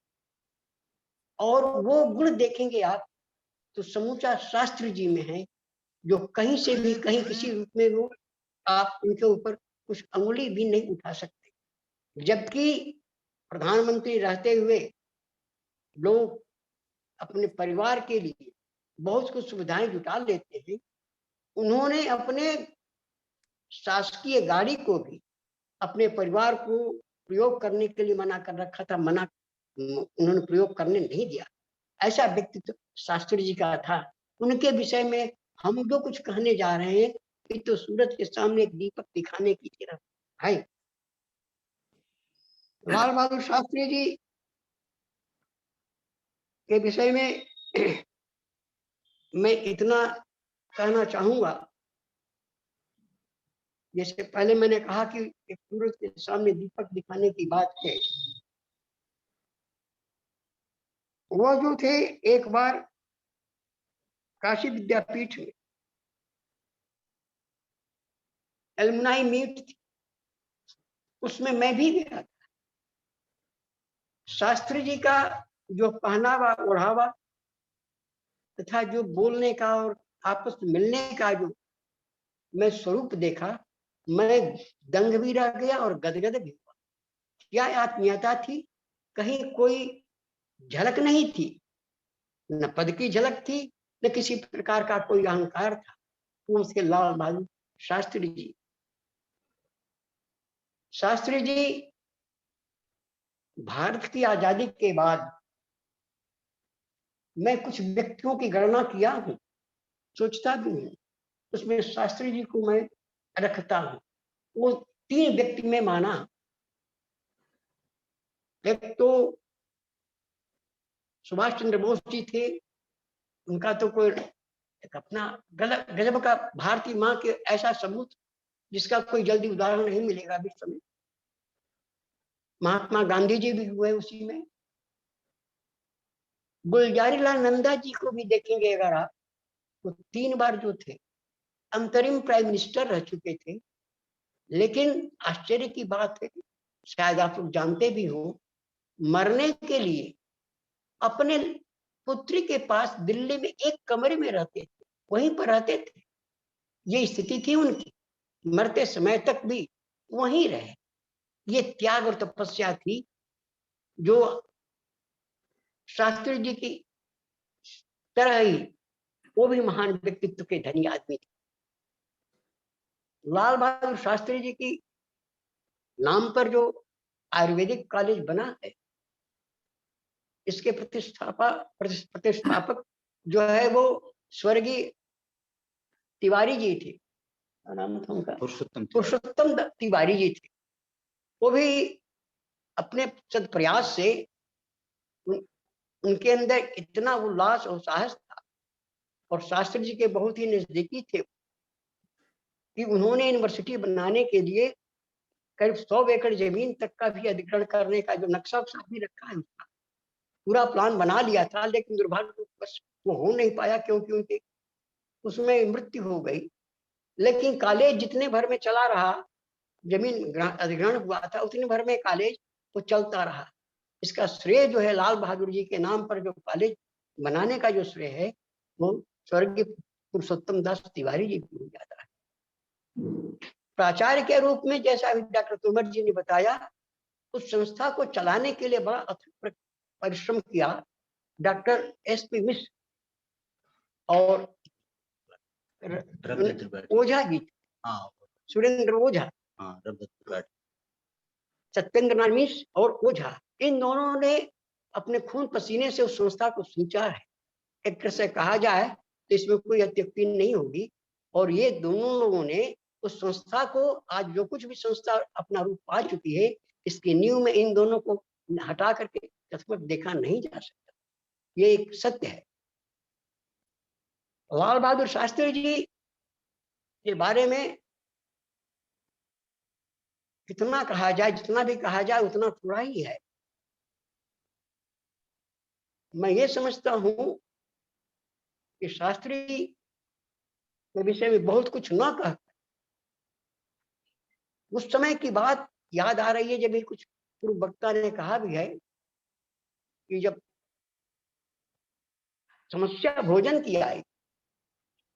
और वो गुण देखेंगे आप तो समूचा शास्त्री जी में है, जो कहीं से भी कहीं किसी रूप में वो आप उनके ऊपर कुछ अंगुली भी नहीं उठा सकते। जबकि प्रधानमंत्री रहते हुए लोग अपने परिवार के लिए बहुत कुछ सुविधाएं जुटा लेते हैं, उन्होंने अपने शासकीय गाड़ी को भी अपने परिवार को प्रयोग करने के लिए मना कर रखा था, उन्होंने प्रयोग करने नहीं दिया। ऐसा व्यक्तित्व शास्त्री जी का था। उनके विषय में हम जो कुछ कहने जा रहे हैं ये तो सूरज के सामने एक दीपक दिखाने की तरह है। लाल बहादुर शास्त्री जी के विषय में मैं इतना कहना चाहूंगा, जैसे पहले मैंने कहा कि एक सूरज के सामने दीपक दिखाने की बात है। वो जो थे, एक बार काशी विद्यापीठ में एलुमनाई मीट थी, उसमें मैं भी गया था। शास्त्री जी का जो पहनावा ओढ़ावा तथा जो बोलने का और आपस में मिलने का जो मैं स्वरूप देखा, मैं दंग भी रह गया और गदगद भी हुआ। क्या आत्मीयता थी, कहीं कोई झलक नहीं थी, न पद की झलक थी न किसी प्रकार का कोई अहंकार था। वो उसके लाल बहादुर शास्त्री जी। शास्त्री जी भारत की आजादी के बाद मैं कुछ व्यक्तियों की गणना किया हूं, सोचता भी हूं, उसमें शास्त्री जी को मैं रखता हूं। वो 3 व्यक्ति में माना। एक तो सुभाष चंद्र बोस जी थे, उनका तो कोई एक अपना गजब का भारतीय माँ के ऐसा सबूत जिसका कोई जल्दी उदाहरण नहीं मिलेगा विश्व में। महात्मा गांधी जी भी हुए उसी में। गुलजारी लाल नंदा जी को भी देखेंगे अगर आप, तो 3 बार जो थे अंतरिम प्राइम मिनिस्टर रह चुके थे। लेकिन आश्चर्य की बात है, शायद आप लोग जानते भी हो, मरने के लिए अपने पुत्री के पास दिल्ली में एक कमरे में रहते थे, वहीं पर रहते थे। ये स्थिति थी उनकी, मरते समय तक भी वहीं रहे। ये त्याग और तपस्या थी जो शास्त्री जी की तरह ही वो भी महान व्यक्तित्व के धनी आदमी थे। लाल बहादुर शास्त्री जी की नाम पर जो आयुर्वेदिक कॉलेज बना है, इसके प्रतिष्ठापक जो है वो स्वर्गीय तिवारी जी थे। नाम था उनका, पुरुषोत्तम तिवारी जी थे। वो भी अपने सद प्रयास से उनके अंदर इतना उल्लास और साहस था, और शास्त्री जी के बहुत ही नजदीकी थे कि उन्होंने यूनिवर्सिटी बनाने के लिए करीब 100 एकड़ जमीन तक का भी अधिग्रहण करने का जो नक्शा भी रखा है, उसका पूरा प्लान बना लिया था। लेकिन दुर्भाग्यवश वो हो नहीं पाया, क्योंकि उनकी उसमें मृत्यु हो गई। लेकिन कॉलेज जितने भर में चला रहा, जमीन अधिग्रहण हुआ था, उतने भर में कॉलेज वो चलता रहा। इसका श्रेय जो है लाल बहादुर जी के नाम पर जो कॉलेज बनाने का जो श्रेय है, वो स्वर्गीय पुरुषोत्तम दास तिवारी जी को जाता है। प्राचार्य के रूप में, जैसा अभी डॉक्टर तोमर जी ने बताया, उस संस्था को चलाने के लिए बड़ा अथक परिश्रम किया डॉक्टर एस.पी. मिश्र और ओझा जी, सुरेंद्र ओझा, सत्येंद्र नाथ मिश्र और ओझा, इन दोनों ने अपने खून पसीने से उस संस्था को सींचा है। एक तरह से कहा जाए तो इसमें कोई अत्युक्ति नहीं होगी। और ये दोनों लोगों ने उस संस्था को, आज जो कुछ भी संस्था अपना रूप पा चुकी है, इसकी नींव में इन दोनों को हटा करके तस्वीर देखा नहीं जा सकता। ये एक सत्य है। लाल बहादुर शास्त्री जी के बारे में कितना कहा जाए, जितना भी कहा जाए उतना थोड़ा ही है। मैं ये समझता हूं कि शास्त्री के विषय में बहुत कुछ न कह, उस समय की बात याद आ रही है, जब भी कुछ पूर्व वक्ता ने कहा भी है कि जब समस्या भोजन की आई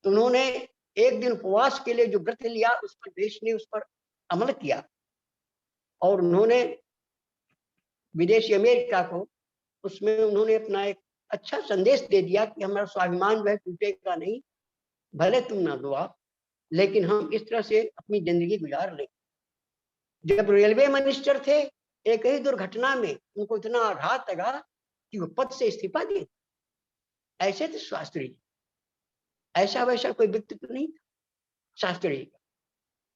तो उन्होंने एक दिन उपवास के लिए जो व्रत लिया, उस पर देश ने उस पर अमल किया, और उन्होंने विदेशी अमेरिका को उसमें उन्होंने अपना एक अच्छा संदेश दे दिया कि हमारा स्वाभिमान जो है टूटेगा नहीं, भले तुम ना दो आप, लेकिन हम इस तरह से अपनी जिंदगी गुजार लें। जब रेलवे मिनिस्टर थे, एक ही दुर्घटना में उनको इतना आघात लगा कि वो पद से इस्तीफा दिए। ऐसे थे शास्त्री जी, ऐसा वैसा कोई व्यक्तित्व नहीं था शास्त्री जी।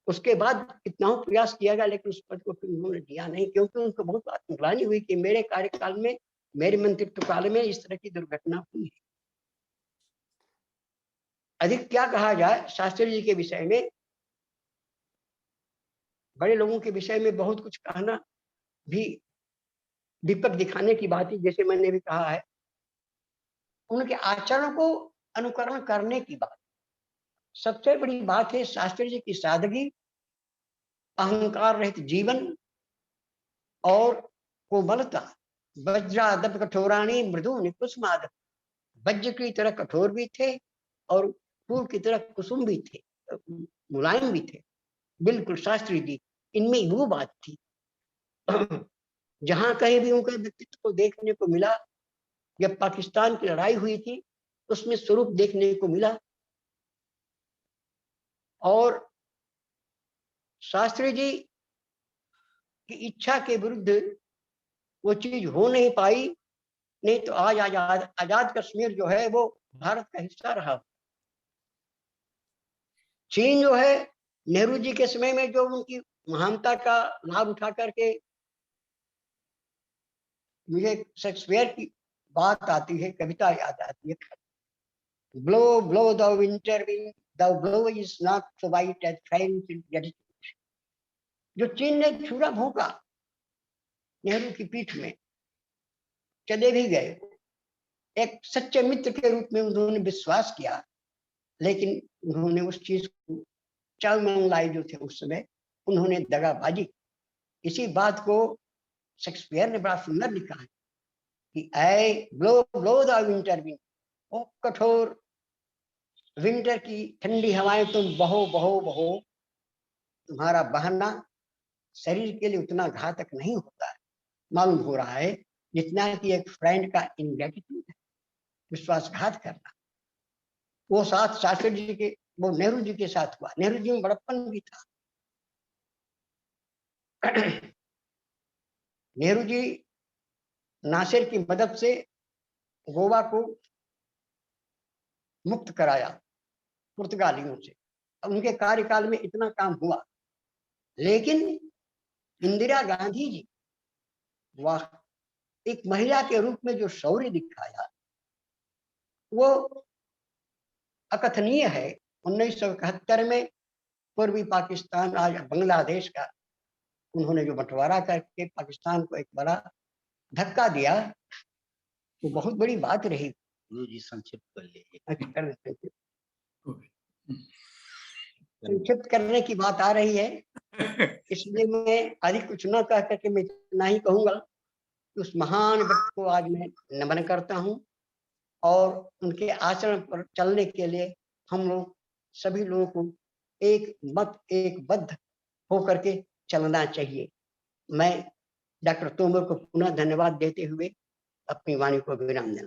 उसके बाद कितना प्रयास किया गया, लेकिन उस पद को फिर उन्होंने दिया नहीं, क्योंकि उनको बहुत आत्मग्लानि हुई कि मेरे कार्यकाल में, मेरे मंत्रित्व काल में इस तरह की दुर्घटना हुई है। अधिक क्या कहा जाए शास्त्री जी के विषय में, बड़े लोगों के विषय में बहुत कुछ कहना भी दीपक दिखाने की बात है। जैसे मैंने भी कहा है, उनके आचरण को अनुकरण करने की बात। सबसे बड़ी बात है शास्त्री जी की सादगी, अहंकार रहित जीवन और कोमलता। वज्रादप कठोराणी मृदु निकुसुमादप, वज्र की तरह कठोर भी थे और फूल की तरह कुसुम भी थे, मुलायम भी थे। बिल्कुल शास्त्री जी, इनमें वो बात थी। जहां कहीं भी उनके व्यक्तित्व को देखने को मिला, जब पाकिस्तान की लड़ाई हुई थी उसमें स्वरूप देखने को मिला, और शास्त्री जी की इच्छा के विरुद्ध वो चीज हो नहीं पाई, नहीं तो आज आजाद कश्मीर जो है वो भारत का हिस्सा रहा। चीन जो है, नेहरू जी के समय में जो उनकी महानता का लाभ उठा करके, मुझे शेक्सपियर की बात आती है, कविता याद आती है, blow blow the winter wind, the blow is not so white as French. जो चीन ने छुरा भोंका नेहरू की पीठ में, चले भी गए, एक सच्चे मित्र के रूप में उन्होंने विश्वास किया, लेकिन उन्होंने उस चीज को, चाउ लाई जो थे उस समय, उन्होंने दगाबाजी। इसी बात को शेक्सपियर ने बड़ा सुंदर लिखा है कि ऐ blow blow the winter wind, ओ कठोर विंटर की ठंडी हवाएं तुम बहो बहो बहो, तुम्हारा बहना शरीर के लिए उतना घातक नहीं होता है, मालूम हो रहा है, जितना कि एक फ्रेंड का इनग्रेटिट्यूड है, विश्वासघात करना। वो साथ शास्त्री जी के, वो नेहरू जी के साथ हुआ। नेहरू जी में बड़प्पन भी था। नेहरू जी नासिर की मदद से गोवा को मुक्त कराया पुर्तगालियों से, उनके कार्यकाल में इतना काम हुआ। लेकिन इंदिरा गांधी जी वह एक महिला के रूप में जो शौर्य दिखाया वो अकथनीय है। 1971 में पूर्वी पाकिस्तान आज बांग्लादेश का उन्होंने जो बंटवारा करके पाकिस्तान को एक बड़ा धक्का दिया, वो बहुत बड़ी बात रही। जी संक्षिप्त कर लीजिए। अच्छा, कर देते हैं। संक्षिप्त करने की बात आ रही है, इसलिए मैं अधिक कुछ न कह करके मैं इतना ही कहूंगा कि उस महान व्यक्ति को आज मैं नमन करता हूं और उनके आचरण पर चलने के लिए हम लोग सभी लोगों को एक मत एक बद्ध होकर के चलना चाहिए। मैं डॉक्टर तोमर को पुनः धन्यवाद देते हुए अपनी वाणी को विराम देना।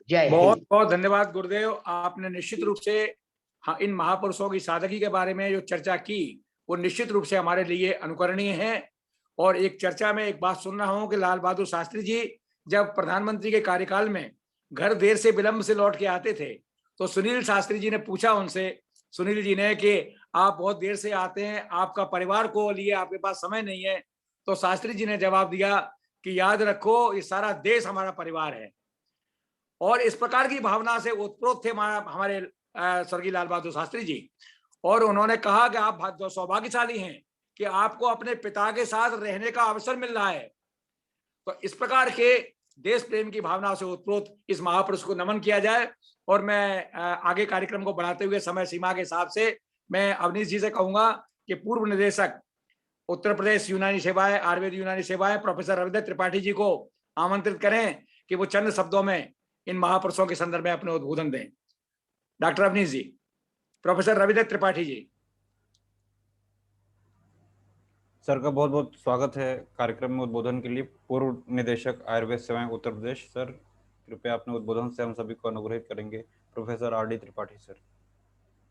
जय बहुत हिंद। बहुत धन्यवाद गुरुदेव। आपने निश्चित रूप से हाँ, इन महापुरुषों की सादगी के बारे में जो चर्चा की वो निश्चित रूप से हमारे लिए अनुकरणीय है। और एक चर्चा में एक बात सुन रहा हूं कि लाल बहादुर शास्त्री जी जब प्रधानमंत्री के कार्यकाल में घर देर से विलंब से लौट के आते थे तो सुनील शास्त्री जी ने पूछा उनसे, सुनील जी ने, कि आप बहुत देर से आते हैं, आपका परिवार को लिए आपके पास समय नहीं है। तो शास्त्री जी ने जवाब दिया कि याद रखो ये सारा देश हमारा परिवार है। और इस प्रकार की भावना से ओतप्रोत थे हमारे स्वर्गीय लाल बहादुर शास्त्री जी। और उन्होंने कहा कि आप सौभाग्यशाली हैं कि आपको अपने पिता के साथ रहने का अवसर मिल रहा है। तो इस प्रकार के देश प्रेम की भावना से ओतप्रोत इस महापुरुष को नमन किया जाए। और मैं आगे कार्यक्रम को बढ़ाते हुए समय सीमा के हिसाब से मैं अवनीश जी से कहूंगा कि पूर्व निदेशक उत्तर प्रदेश यूनानी सेवाएं, आयुर्वेद यूनानी सेवाएं, प्रोफेसर रविंद्र त्रिपाठी जी को आमंत्रित करें कि वो चंद शब्दों में इन महापुरुषों के संदर्भ में अपने उद्बोधन दें। डॉक्टर अवनीश जी, प्रोफेसर रविंद्र त्रिपाठी जी। सर का बहुत बहुत स्वागत है कार्यक्रम में उद्बोधन के लिए। पूर्व निदेशक आयुर्वेद सेवाएं उत्तर प्रदेश, सर कृपया अपने उद्बोधन से हम सभी को अनुग्रहित करेंगे। Professor R D Tripathi sir.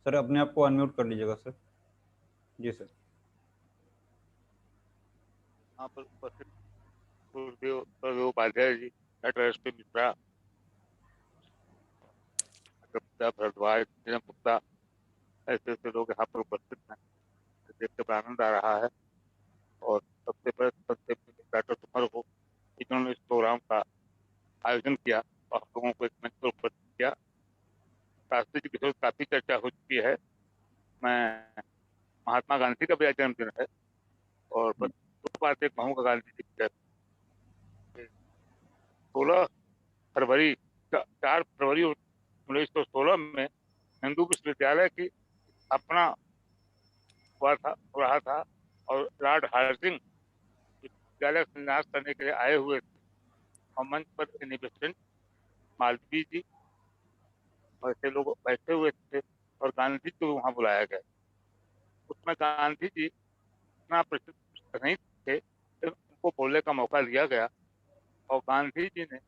Sir अपने आप को अनम्यूट कर लीजिएगा सर। जी सर। यहाँ पर उपस्थित Gurudev Upadhyay ji, doctor S P Mishra, Bhardwaj, Gupta, ऐसे ऐसे लोग यहाँ पर उपस्थित हैं, देख कर आनंद आ रहा है। और सबसे पहले डॉक्टर तोमर को जिन्होंने इस प्रोग्राम का आयोजन किया और हम लोगों को एक मंच पर उपस्थित किया। शास्त्री जी की तरफ काफी चर्चा हो चुकी है। मैं महात्मा गांधी का भी आज जन्मदिन है और बस दो बातें कहूँगा गांधी जी की। 16 फरवरी 4 फरवरी 1916 में हिंदू विश्वविद्यालय की स्थापना हुआ था हो रहा था और लॉर्ड हार्डिंग विश्वविद्यालय संन्यास करने के लिए आए हुए थे और मंच पर इन्वेस्टेंट मालवीय जी ऐसे लोग बैठे हुए थे और गांधी को वहाँ बुलाया गया। उसमें गांधी जी इतना प्रसिद्ध नहीं थे, उनको बोलने का मौका दिया गया और गांधी जी ने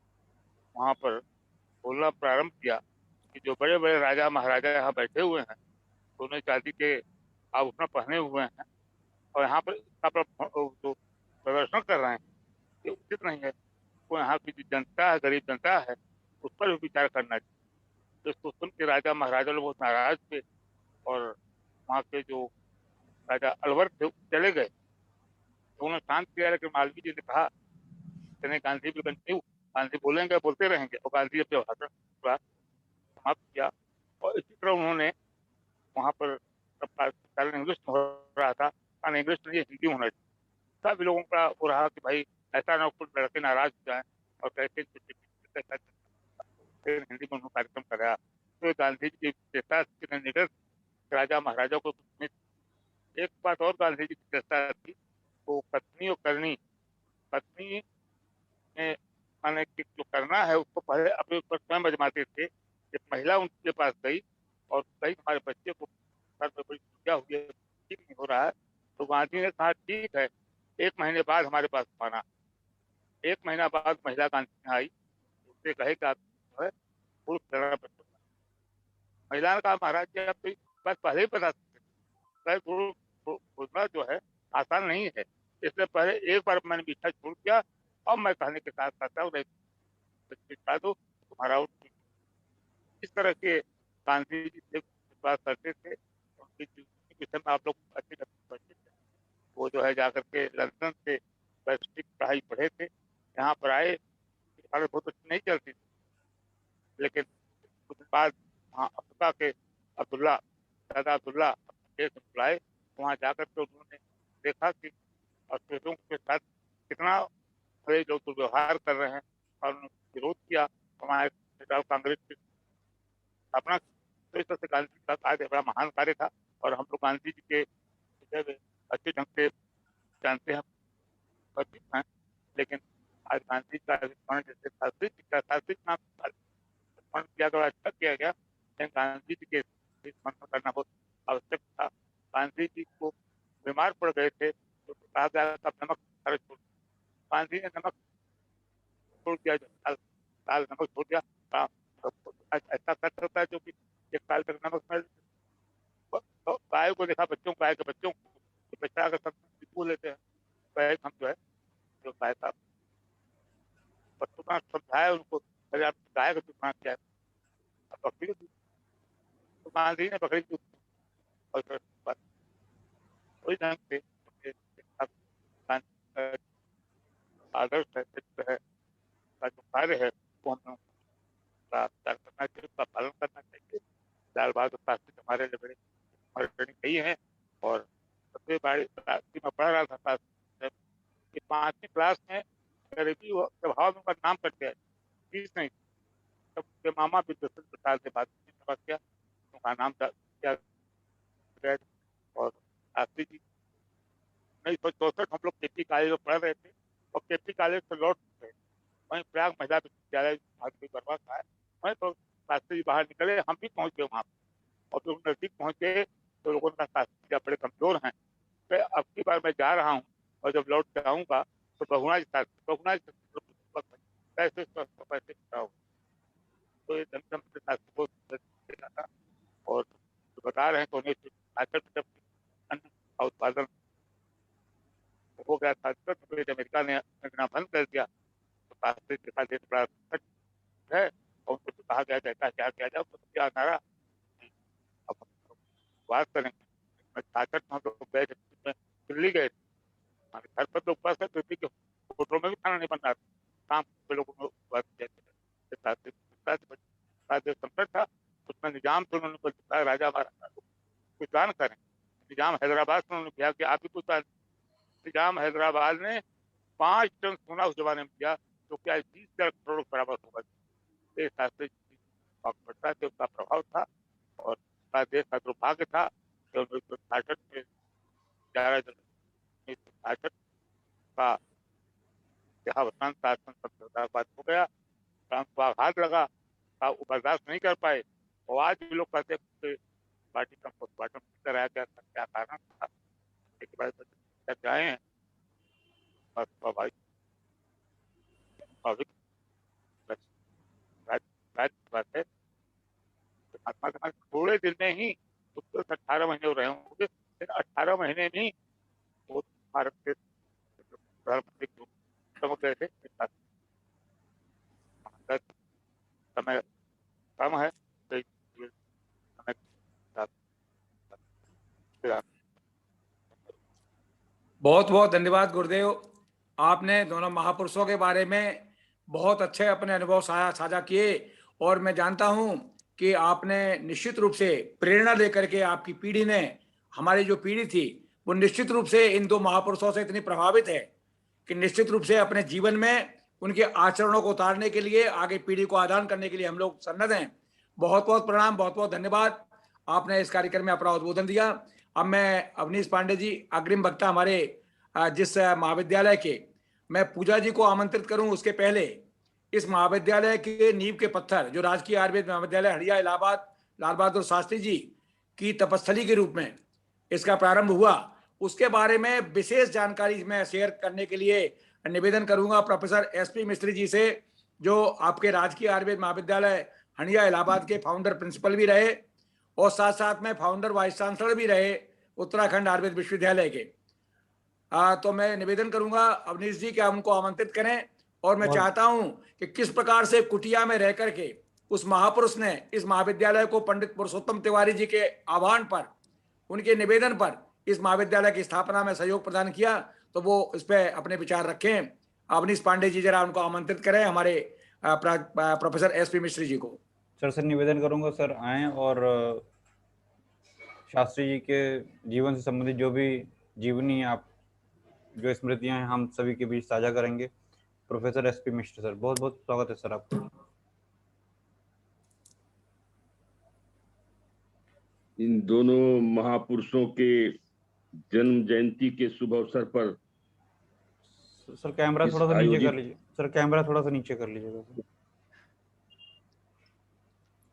वहाँ पर बोलना प्रारंभ किया कि जो बड़े बड़े राजा महाराजा यहाँ बैठे हुए हैं, सोने चांदी के आभूषण पहने हुए हैं और यहाँ पर जो प्रदर्शन कर रहे हैं ये उचित नहीं है। तो यहाँ की जो जनता है, गरीब जनता है, उस पर भी विचार करना चाहिए। तो इसको सुन के राजा महाराजा लोग बहुत नाराज थे और वहाँ के जो राजा अलवर थे चले गए। तो उन्होंने शांत किया, लेकिन मालवीय जी ने कहा गांधी भी कंटिन्यू, गांधी बोलेंगे बोलते रहेंगे। और गांधी अपने भाषण पूरा समाप्त किया और इसी तरह उन्होंने वहाँ पर इंग्लिश हो रहा था, इंग्लिश नहीं हिंदी होना चाहिए। सभी लोगों का हो रहा कि भाई ऐसा ना कुछ लड़के नाराज हो जाए और कैसे हिंदी में उन्होंने कार्यक्रम कराया। तो गांधी जी की निडर राजा महाराजा को एक बात और गांधी जी की चेष्टा थी, वो पत्नी और करनी, पत्नी में माने कि जो करना है उसको पहले अपने ऊपर स्वयं आजमाते थे। एक महिला उनके पास गई और कहीं हमारे बच्चे को सर पे बड़ी पूजा हुई है, ठीक नहीं हो रहा है। तो गांधी ने कहा ठीक है, 1 महीने बाद हमारे पास आना। 1 महीना बाद महिला गांधी आई, उससे कहे कि आप जो है पुरुष लड़ना पड़ता। महिला ने कहा महाराज जी आप तो बात पहले ही बता सकते, बोलना जो है आसान नहीं है, इसलिए पहले एक बार मैंने पीछा छोड़ दिया और मैं कहने के साथ कहता हूँ दो तुम्हारा। इस तरह के गांधी जी से विश्वास करते थे। उनकी विषय में आप लोग अच्छी थे, वो जो है जाकर के लंदन से वैश्विक पढ़ाई पढ़े थे यहाँ पर आए, हालत बहुत अच्छी नहीं चलती थी, लेकिन कुछ दिन बाद वहाँ अफ्रीका के अब्दुल्ला, दादा अब्दुल्ला देश में बुलाए। वहाँ जाकर के उन्होंने देखा कि अफसरों के साथ कितना बड़े लोग दुर्व्यवहार कर रहे हैं, और उन्होंने विरोध किया। हमारे नेशनल कांग्रेस की स्थापना की। तो इस तरह से गांधी जी का कार्य बड़ा महान कार्य था, और हम लोग गांधी जी के विषय में अच्छे ढंग से जानते हैं, परिचित हैं। लेकिन आज गांधी जी का स्मरण जैसे शास्त्री जी का, शास्त्री नाम स्मरण किया गया, अच्छा किया गया, लेकिन गांधी जी के स्मरण करना बहुत आवश्यक था। गांधी जी को बीमार पड़ गए थे तो कहा गया था नमक सारे छोड़। गांधी ने नमक छोड़ दिया, साल नमक छोड़ दिया। ऐसा कर सकता है जो कि 1 साल तक नमक में, तो गाय को देखा, बच्चों गाय के बच्चों को, तो बच्चा अगर सब पी लेते हैं, गाय हम जो है जो गाय का बच्चों का समझाया उनको, पहले आप गाय का दुकान किया बकरी का दूध, तो गांधी ने बकरी दूध और फिर वही ढंग से आदर्श है, है का जो कार्य है वो हम लोग का करना चाहिए, उसका पालन करना चाहिए। लाल बहादुर शास्त्री हमारे लिए बड़े नहीं है। और सबसे बड़ी मैं पढ़ रहा था कि 5वीं क्लास में गरीबी प्रभाव में उनका नाम करते हैं, फीस नहीं, तब उनके मामा विद्युत प्रसाद से बात किया, उनका नाम किया गया। और शास्त्री जी 1964 हम लोग केपी कॉलेज में पढ़ रहे थे, और केपी कॉलेज से लौट गए, वहीं प्रयाग महिला विश्वविद्यालय गरबा का है, वहीं तो शास्त्री जी बाहर निकले, हम भी पहुंच गए वहाँ, और फिर नजदीक पहुंचे तो लोगों ने कहा शास्त्री जी बड़े कमजोर हैं, तो अब की बार मैं जा रहा हूँ, और जब लौट के आऊँगा तो बहुना पैसे तो ये को था। और बता रहे हैं तो 1966 जब अन्न का उत्पादन हो गया था, तो अमेरिका ने बंद कर दिया, तो शास्त्री जी का देश बड़ा है, और उनको कहा गया क्या क्या किया जाए, तो क्या नारा अब बात करेंगे। 66 में हम लोग गए थे, दिल्ली गए थे, हमारे घर पर लोग बस दिल्ली के होटलों में भी खाना नहीं बन रहा था, शाम के लोगों को बात किया संकट था, उसमें निजाम से उन्होंने बताया राजा हमारा कुछ दान करें। निजाम हैदराबाद से उन्होंने किया कि आप भी कुछ दान। निजाम हैदराबाद ने 5 टन सोना उस जमाने में दिया, जो क्या 20,000 करोड़ बराबर होगा। शास्त्री जी पड़ता थे, उसका प्रभाव था, और देश का दुर्भाग्य था कि 1966 में 11 जनवरी 1966 का देहावसान शासन बाद हो गया, को आघात लगा, वो बर्दाश्त नहीं कर पाए, और आज भी लोग कहते हैं पार्टी का पोस्टमार्टम कराया गया था, क्या कारण था, एक बार जाए हैं थोड़े दिन में ही 18 महीने हो रहे होंगे, 18 महीने में ही वो भारत के प्रधानमंत्री गए थे। समय कम है, बहुत बहुत धन्यवाद गुरुदेव, आपने दोनों महापुरुषों के बारे में बहुत अच्छे अपने अनुभव साझा किए, और मैं जानता हूं कि आपने निश्चित रूप से प्रेरणा लेकर के, आपकी पीढ़ी ने, हमारी जो पीढ़ी थी वो निश्चित रूप से इन 2 महापुरुषों से इतनी प्रभावित है कि निश्चित रूप से अपने जीवन में उनके आचरणों को उतारने के लिए, आगे पीढ़ी को आदान करने के लिए हम लोग सन्नद्ध हैं। बहुत बहुत प्रणाम, बहुत बहुत धन्यवाद, आपने इस कार्यक्रम में अपना उद्बोधन दिया। अब मैं अवनीश पांडे जी, अग्रिम वक्ता हमारे जिस महाविद्यालय के, मैं पूजा जी को आमंत्रित करूं, उसके पहले इस महाविद्यालय के नींव के पत्थर, जो राजकीय आयुर्वेद महाविद्यालय हड़िया इलाहाबाद लाल बहादुर शास्त्री जी की तपस्थली के रूप में इसका प्रारंभ हुआ, उसके बारे में विशेष जानकारी मैं शेयर करने के लिए निवेदन करूंगा प्रोफेसर SP मिस्त्री जी से, जो आपके राजकीय आयुर्वेद महाविद्यालय हड़िया इलाहाबाद के फाउंडर प्रिंसिपल भी रहे, और साथ साथ में फाउंडर वाइस चांसलर भी रहे उत्तराखंड आयुर्वेद विश्वविद्यालय के। तो मैं निवेदन करूंगा अवनीश जी कि आप उनको आमंत्रित करें, और मैं चाहता हूं कि किस प्रकार से कुटिया में रह करके उस महापुरुष ने इस महाविद्यालय को पंडित पुरुषोत्तम तिवारी जी के आह्वान पर, उनके निवेदन पर इस महाविद्यालय की स्थापना में सहयोग प्रदान किया, तो वो इस पर अपने विचार रखें। अवनीश पांडे जी जरा उनको आमंत्रित करें, हमारे प्रोफेसर एसपी मिश्री जी को। सर निवेदन करूंगा सर आएँ और शास्त्री जी के जीवन से संबंधित जो भी जीवनी आप जो स्मृतियां हैं हम सभी के बीच साझा करेंगे। प्रोफेसर एसपी मिश्र सर, बहुत बहुत स्वागत है सर आपका। इन दोनों महापुरुषों के जन्म जयंती के शुभ अवसर पर सर कैमरा थोड़ा सा नीचे कर लीजिए, सर कैमरा थोड़ा सा नीचे कर लीजिएगा सर।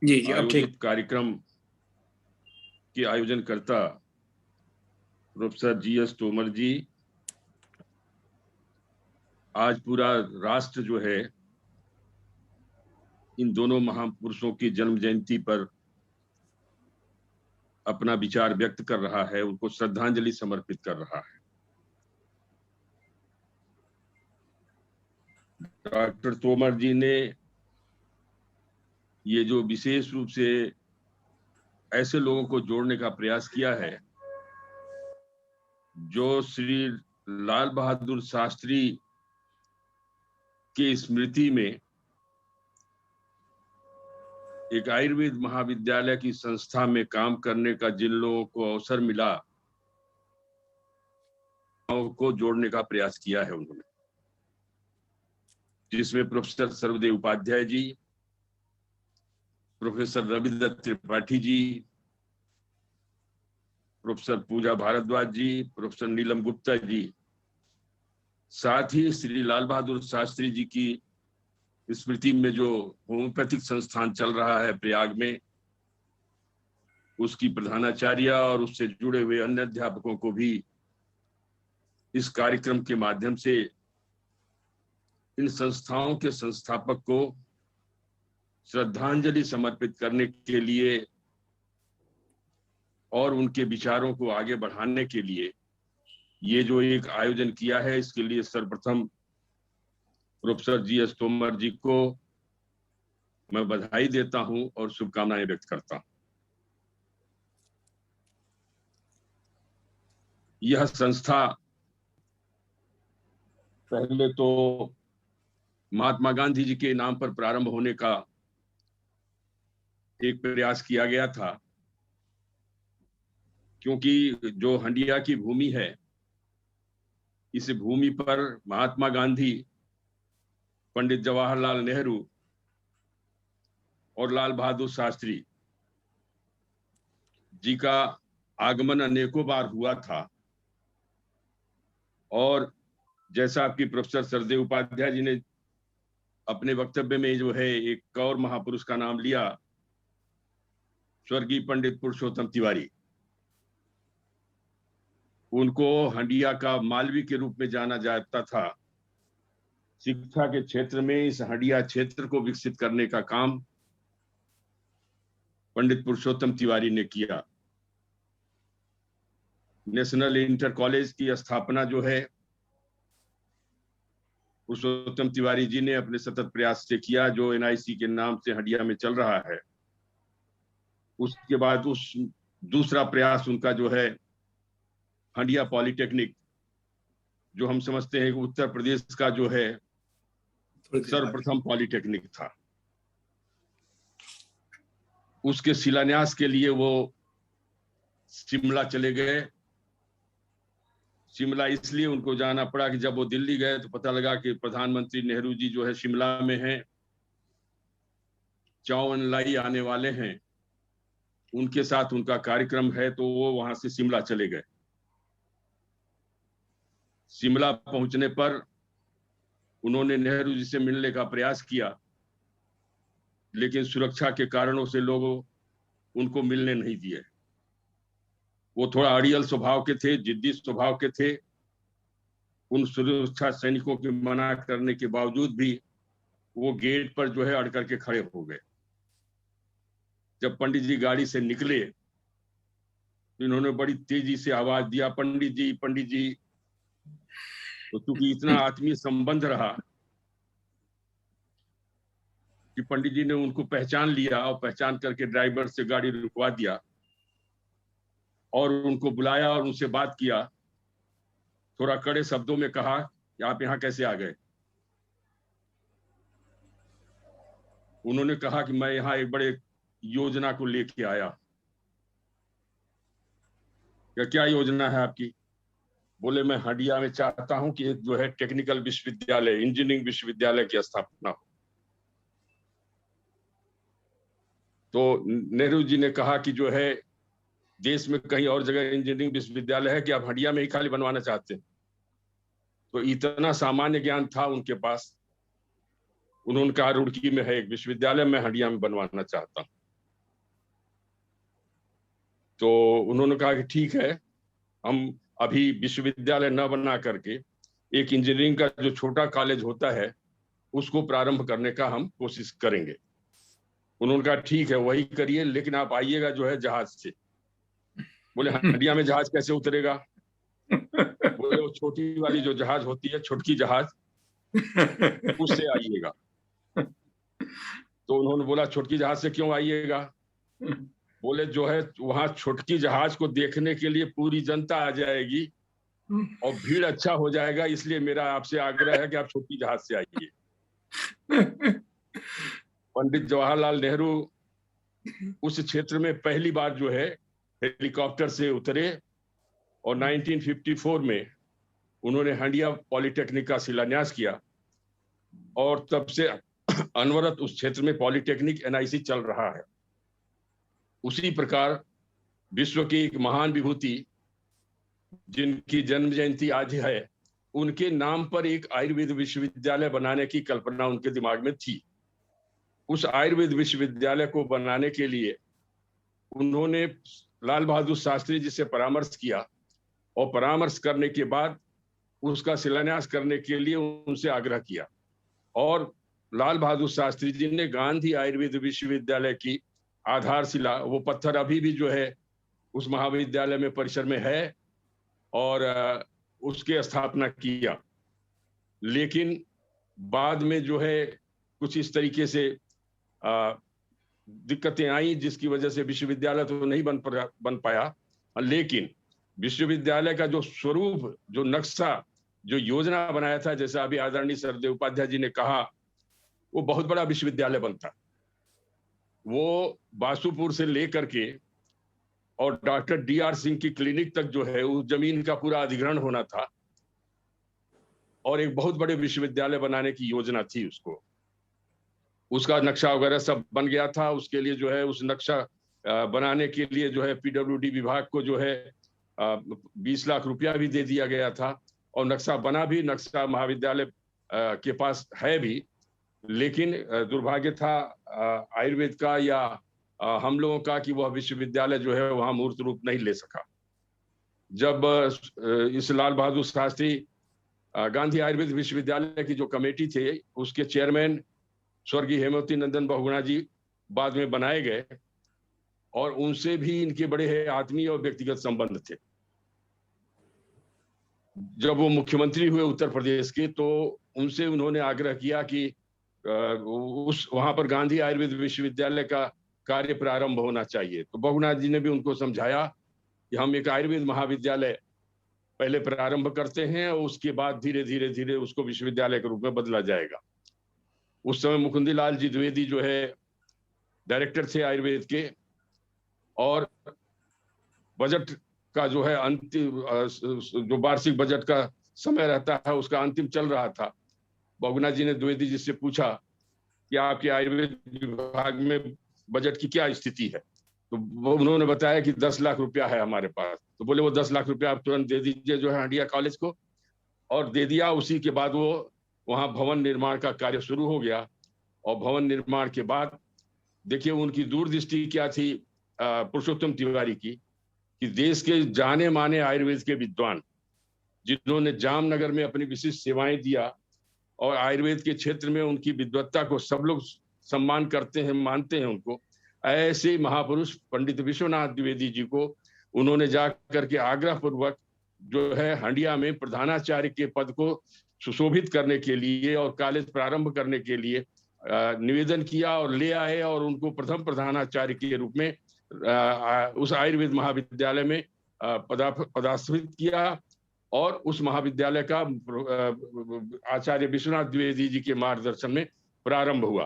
जी जी, अब ठीक। कार्यक्रम के आयोजनकर्ता प्रोफेसर जीएस तोमर जी, आज पूरा राष्ट्र जो है इन दोनों महापुरुषों की जन्म जयंती पर अपना विचार व्यक्त कर रहा है, उनको श्रद्धांजलि समर्पित कर रहा है। डॉक्टर तोमर जी ने ये जो विशेष रूप से ऐसे लोगों को जोड़ने का प्रयास किया है जो श्री लाल बहादुर शास्त्री की स्मृति में एक आयुर्वेद महाविद्यालय की संस्था में काम करने का जिन लोगों को अवसर मिला को जोड़ने का प्रयास किया है उन्होंने, जिसमें प्रोफेसर सर्वदेव उपाध्याय जी, प्रोफेसर रविदत्त त्रिपाठी जी, प्रोफेसर पूजा भारद्वाज जी, प्रोफेसर नीलम गुप्ता जी, साथ ही श्री लाल बहादुर शास्त्री जी की स्मृति में जो होम्योपैथिक संस्थान चल रहा है प्रयाग में, उसकी प्रधानाचार्य और उससे जुड़े हुए अन्य अध्यापकों को भी इस कार्यक्रम के माध्यम से इन संस्थाओं के संस्थापक को श्रद्धांजलि समर्पित करने के लिए और उनके विचारों को आगे बढ़ाने के लिए ये जो एक आयोजन किया है, इसके लिए सर्वप्रथम प्रोफेसर जीएस तोमर जी को मैं बधाई देता हूं और शुभकामनाएं व्यक्त करता हूं। यह संस्था पहले तो महात्मा गांधी जी के नाम पर प्रारंभ होने का एक प्रयास किया गया था, क्योंकि जो हंडिया की भूमि है, इस भूमि पर महात्मा गांधी, पंडित जवाहरलाल नेहरू और लाल बहादुर शास्त्री जी का आगमन अनेकों बार हुआ था। और जैसा आपकी प्रोफेसर सरदेव उपाध्याय जी ने अपने वक्तव्य में जो है एक और महापुरुष का नाम लिया, स्वर्गीय पंडित पुरुषोत्तम तिवारी, उनको हंडिया का मालवी के रूप में जाना जाता था। शिक्षा के क्षेत्र में इस हंडिया क्षेत्र को विकसित करने का काम पंडित पुरुषोत्तम तिवारी ने किया। नेशनल इंटर कॉलेज की स्थापना जो है पुरुषोत्तम तिवारी जी ने अपने सतत प्रयास से किया, जो एनआईसी के नाम से हंडिया में चल रहा है। उसके बाद उस दूसरा प्रयास उनका जो है हंडिया पॉलिटेक्निक, जो हम समझते हैं कि उत्तर प्रदेश का जो है सर्वप्रथम पॉलिटेक्निक था, उसके शिलान्यास के लिए वो शिमला चले गए। शिमला इसलिए उनको जाना पड़ा कि जब वो दिल्ली गए तो पता लगा कि प्रधानमंत्री नेहरू जी जो है शिमला में हैं, चौवन लाई आने वाले हैं, उनके साथ उनका कार्यक्रम है, तो वो वहां से शिमला चले गए। शिमला पहुंचने पर उन्होंने नेहरू जी से मिलने का प्रयास किया, लेकिन सुरक्षा के कारणों से लोग उनको मिलने नहीं दिए। वो थोड़ा अड़ियल स्वभाव के थे, जिद्दी स्वभाव के थे। उन सुरक्षा सैनिकों के मना करने के बावजूद भी वो गेट पर जो है अड़ करके खड़े हो गए। जब पंडित जी गाड़ी से निकले तो इन्होंने बड़ी तेजी से आवाज दिया, पंडित जी, पंडित जी। तो चूंकि इतना आत्मीय संबंध रहा कि पंडित जी ने उनको पहचान लिया और पहचान करके ड्राइवर से गाड़ी रुकवा दिया और उनको बुलाया और उनसे बात किया। थोड़ा कड़े शब्दों में कहा कि आप यहाँ कैसे आ गए। उन्होंने कहा कि मैं यहाँ एक बड़े योजना को लेके आया। क्या योजना है आपकी? बोले मैं हंडिया में चाहता हूं कि एक जो है टेक्निकल विश्वविद्यालय, इंजीनियरिंग विश्वविद्यालय की स्थापना हो। तो नेहरू जी ने कहा कि जो है देश में कहीं और जगह इंजीनियरिंग विश्वविद्यालय है कि आप हंडिया में ही खाली बनवाना चाहते हैं? तो इतना सामान्य ज्ञान था उनके पास। उन्होंने कहा रुड़की में है एक विश्वविद्यालय, मैं हंडिया में बनवाना चाहता हूं। तो उन्होंने कहा कि ठीक है, हम अभी विश्वविद्यालय न बना करके एक इंजीनियरिंग का जो छोटा कॉलेज होता है उसको प्रारंभ करने का हम कोशिश करेंगे। उन्होंने कहा ठीक है वही करिए, लेकिन आप आइएगा जो है जहाज से। बोले हंडिया में जहाज कैसे उतरेगा? बोले वो छोटी वाली जो जहाज होती है, छुटकी जहाज, उससे आइएगा। तो उन्होंने बोला छुटकी जहाज से क्यों आइएगा? बोले जो है वहां छुटकी जहाज को देखने के लिए पूरी जनता आ जाएगी और भीड़ अच्छा हो जाएगा, इसलिए मेरा आपसे आग्रह है कि आप छुटकी जहाज से आइए। पंडित जवाहरलाल नेहरू उस क्षेत्र में पहली बार जो है हेलीकॉप्टर से उतरे और 1954 में उन्होंने हंडिया पॉलिटेक्निक का शिलान्यास किया और तब से अनवरत उस क्षेत्र में पॉलिटेक्निक NIC चल रहा है। उसी प्रकार विश्व की एक महान विभूति जिनकी जन्म जयंती आज है, उनके नाम पर एक आयुर्वेद विश्वविद्यालय बनाने की कल्पना उनके दिमाग में थी। उस आयुर्वेद विश्वविद्यालय को बनाने के लिए उन्होंने लाल बहादुर शास्त्री जी से परामर्श किया और परामर्श करने के बाद उसका शिलान्यास करने के लिए उनसे आग्रह किया। और लाल बहादुर शास्त्री जी ने गांधी आयुर्वेद विश्वविद्यालय की आधारशिला, वो पत्थर अभी भी जो है उस महाविद्यालय में परिसर में है, और उसकी स्थापना किया। लेकिन बाद में जो है कुछ इस तरीके से दिक्कतें आई जिसकी वजह से विश्वविद्यालय तो नहीं बन पाया। लेकिन विश्वविद्यालय का जो स्वरूप, जो नक्शा, जो योजना बनाया था, जैसा अभी आदरणीय सरदेव उपाध्याय जी ने कहा, वो बहुत बड़ा विश्वविद्यालय बनता। वो बासुपुर से लेकर के और डॉक्टर DR सिंह की क्लिनिक तक जो है उस जमीन का पूरा अधिग्रहण होना था और एक बहुत बड़े विश्वविद्यालय बनाने की योजना थी। उसका नक्शा वगैरह सब बन गया था। उसके लिए जो है उस नक्शा बनाने के लिए जो है PWD विभाग को जो है 20 लाख रुपया भी दे दिया गया था और नक्शा बना भी। नक्शा महाविद्यालय के पास है भी, लेकिन दुर्भाग्य था आयुर्वेद का या हम लोगों का कि वह विश्वविद्यालय जो है वहां मूर्त रूप नहीं ले सका। जब इस लाल बहादुर शास्त्री गांधी आयुर्वेद विश्वविद्यालय की जो कमेटी थे, उसके चेयरमैन स्वर्गीय हेमवती नंदन बहुगुणा जी बाद में बनाए गए और उनसे भी इनके बड़े आत्मीय और व्यक्तिगत संबंध थे। जब वो मुख्यमंत्री हुए उत्तर प्रदेश के, तो उनसे उन्होंने आग्रह किया कि वहां पर गांधी आयुर्वेद विश्वविद्यालय का कार्य प्रारंभ होना चाहिए। तो बहुगुणा जी ने भी उनको समझाया कि हम एक आयुर्वेद महाविद्यालय पहले प्रारंभ करते हैं और उसके बाद धीरे धीरे उसको विश्वविद्यालय के रूप में बदला जाएगा। उस समय मुकुंदीलाल जी द्विवेदी जो है डायरेक्टर थे आयुर्वेद के, और बजट का जो है अंतिम, जो वार्षिक बजट का समय रहता है उसका अंतिम चल रहा था। बहुगुणा जी ने द्विवेदी जी से पूछा कि आपके आयुर्वेद विभाग में बजट की क्या स्थिति है? तो वो उन्होंने बताया कि 10 लाख रुपया है हमारे पास। तो बोले वो 10 लाख रुपया आप तुरंत दे दीजिए जो है हंडिया कॉलेज को, और दे दिया। उसी के बाद वो वहाँ भवन निर्माण का कार्य शुरू हो गया। और भवन निर्माण के बाद देखिए उनकी दूरदृष्टि क्या थी पुरुषोत्तम तिवारी की, कि देश के जाने माने आयुर्वेद के विद्वान जिन्होंने जामनगर में अपनी विशिष्ट सेवाएं दिया और आयुर्वेद के क्षेत्र में उनकी विद्वत्ता को सब लोग सम्मान करते हैं, मानते हैं उनको, ऐसे महापुरुष पंडित विश्वनाथ द्विवेदी जी को उन्होंने जा करके आग्रह पूर्वक जो है हंडिया में प्रधानाचार्य के पद को सुशोभित करने के लिए और कॉलेज प्रारंभ करने के लिए निवेदन किया और ले आए और उनको प्रथम प्रधानाचार्य के रूप में उस आयुर्वेद महाविद्यालय में पदास्थापित किया। और उस महाविद्यालय का आचार्य विश्वनाथ द्विवेदी जी के मार्गदर्शन में प्रारंभ हुआ।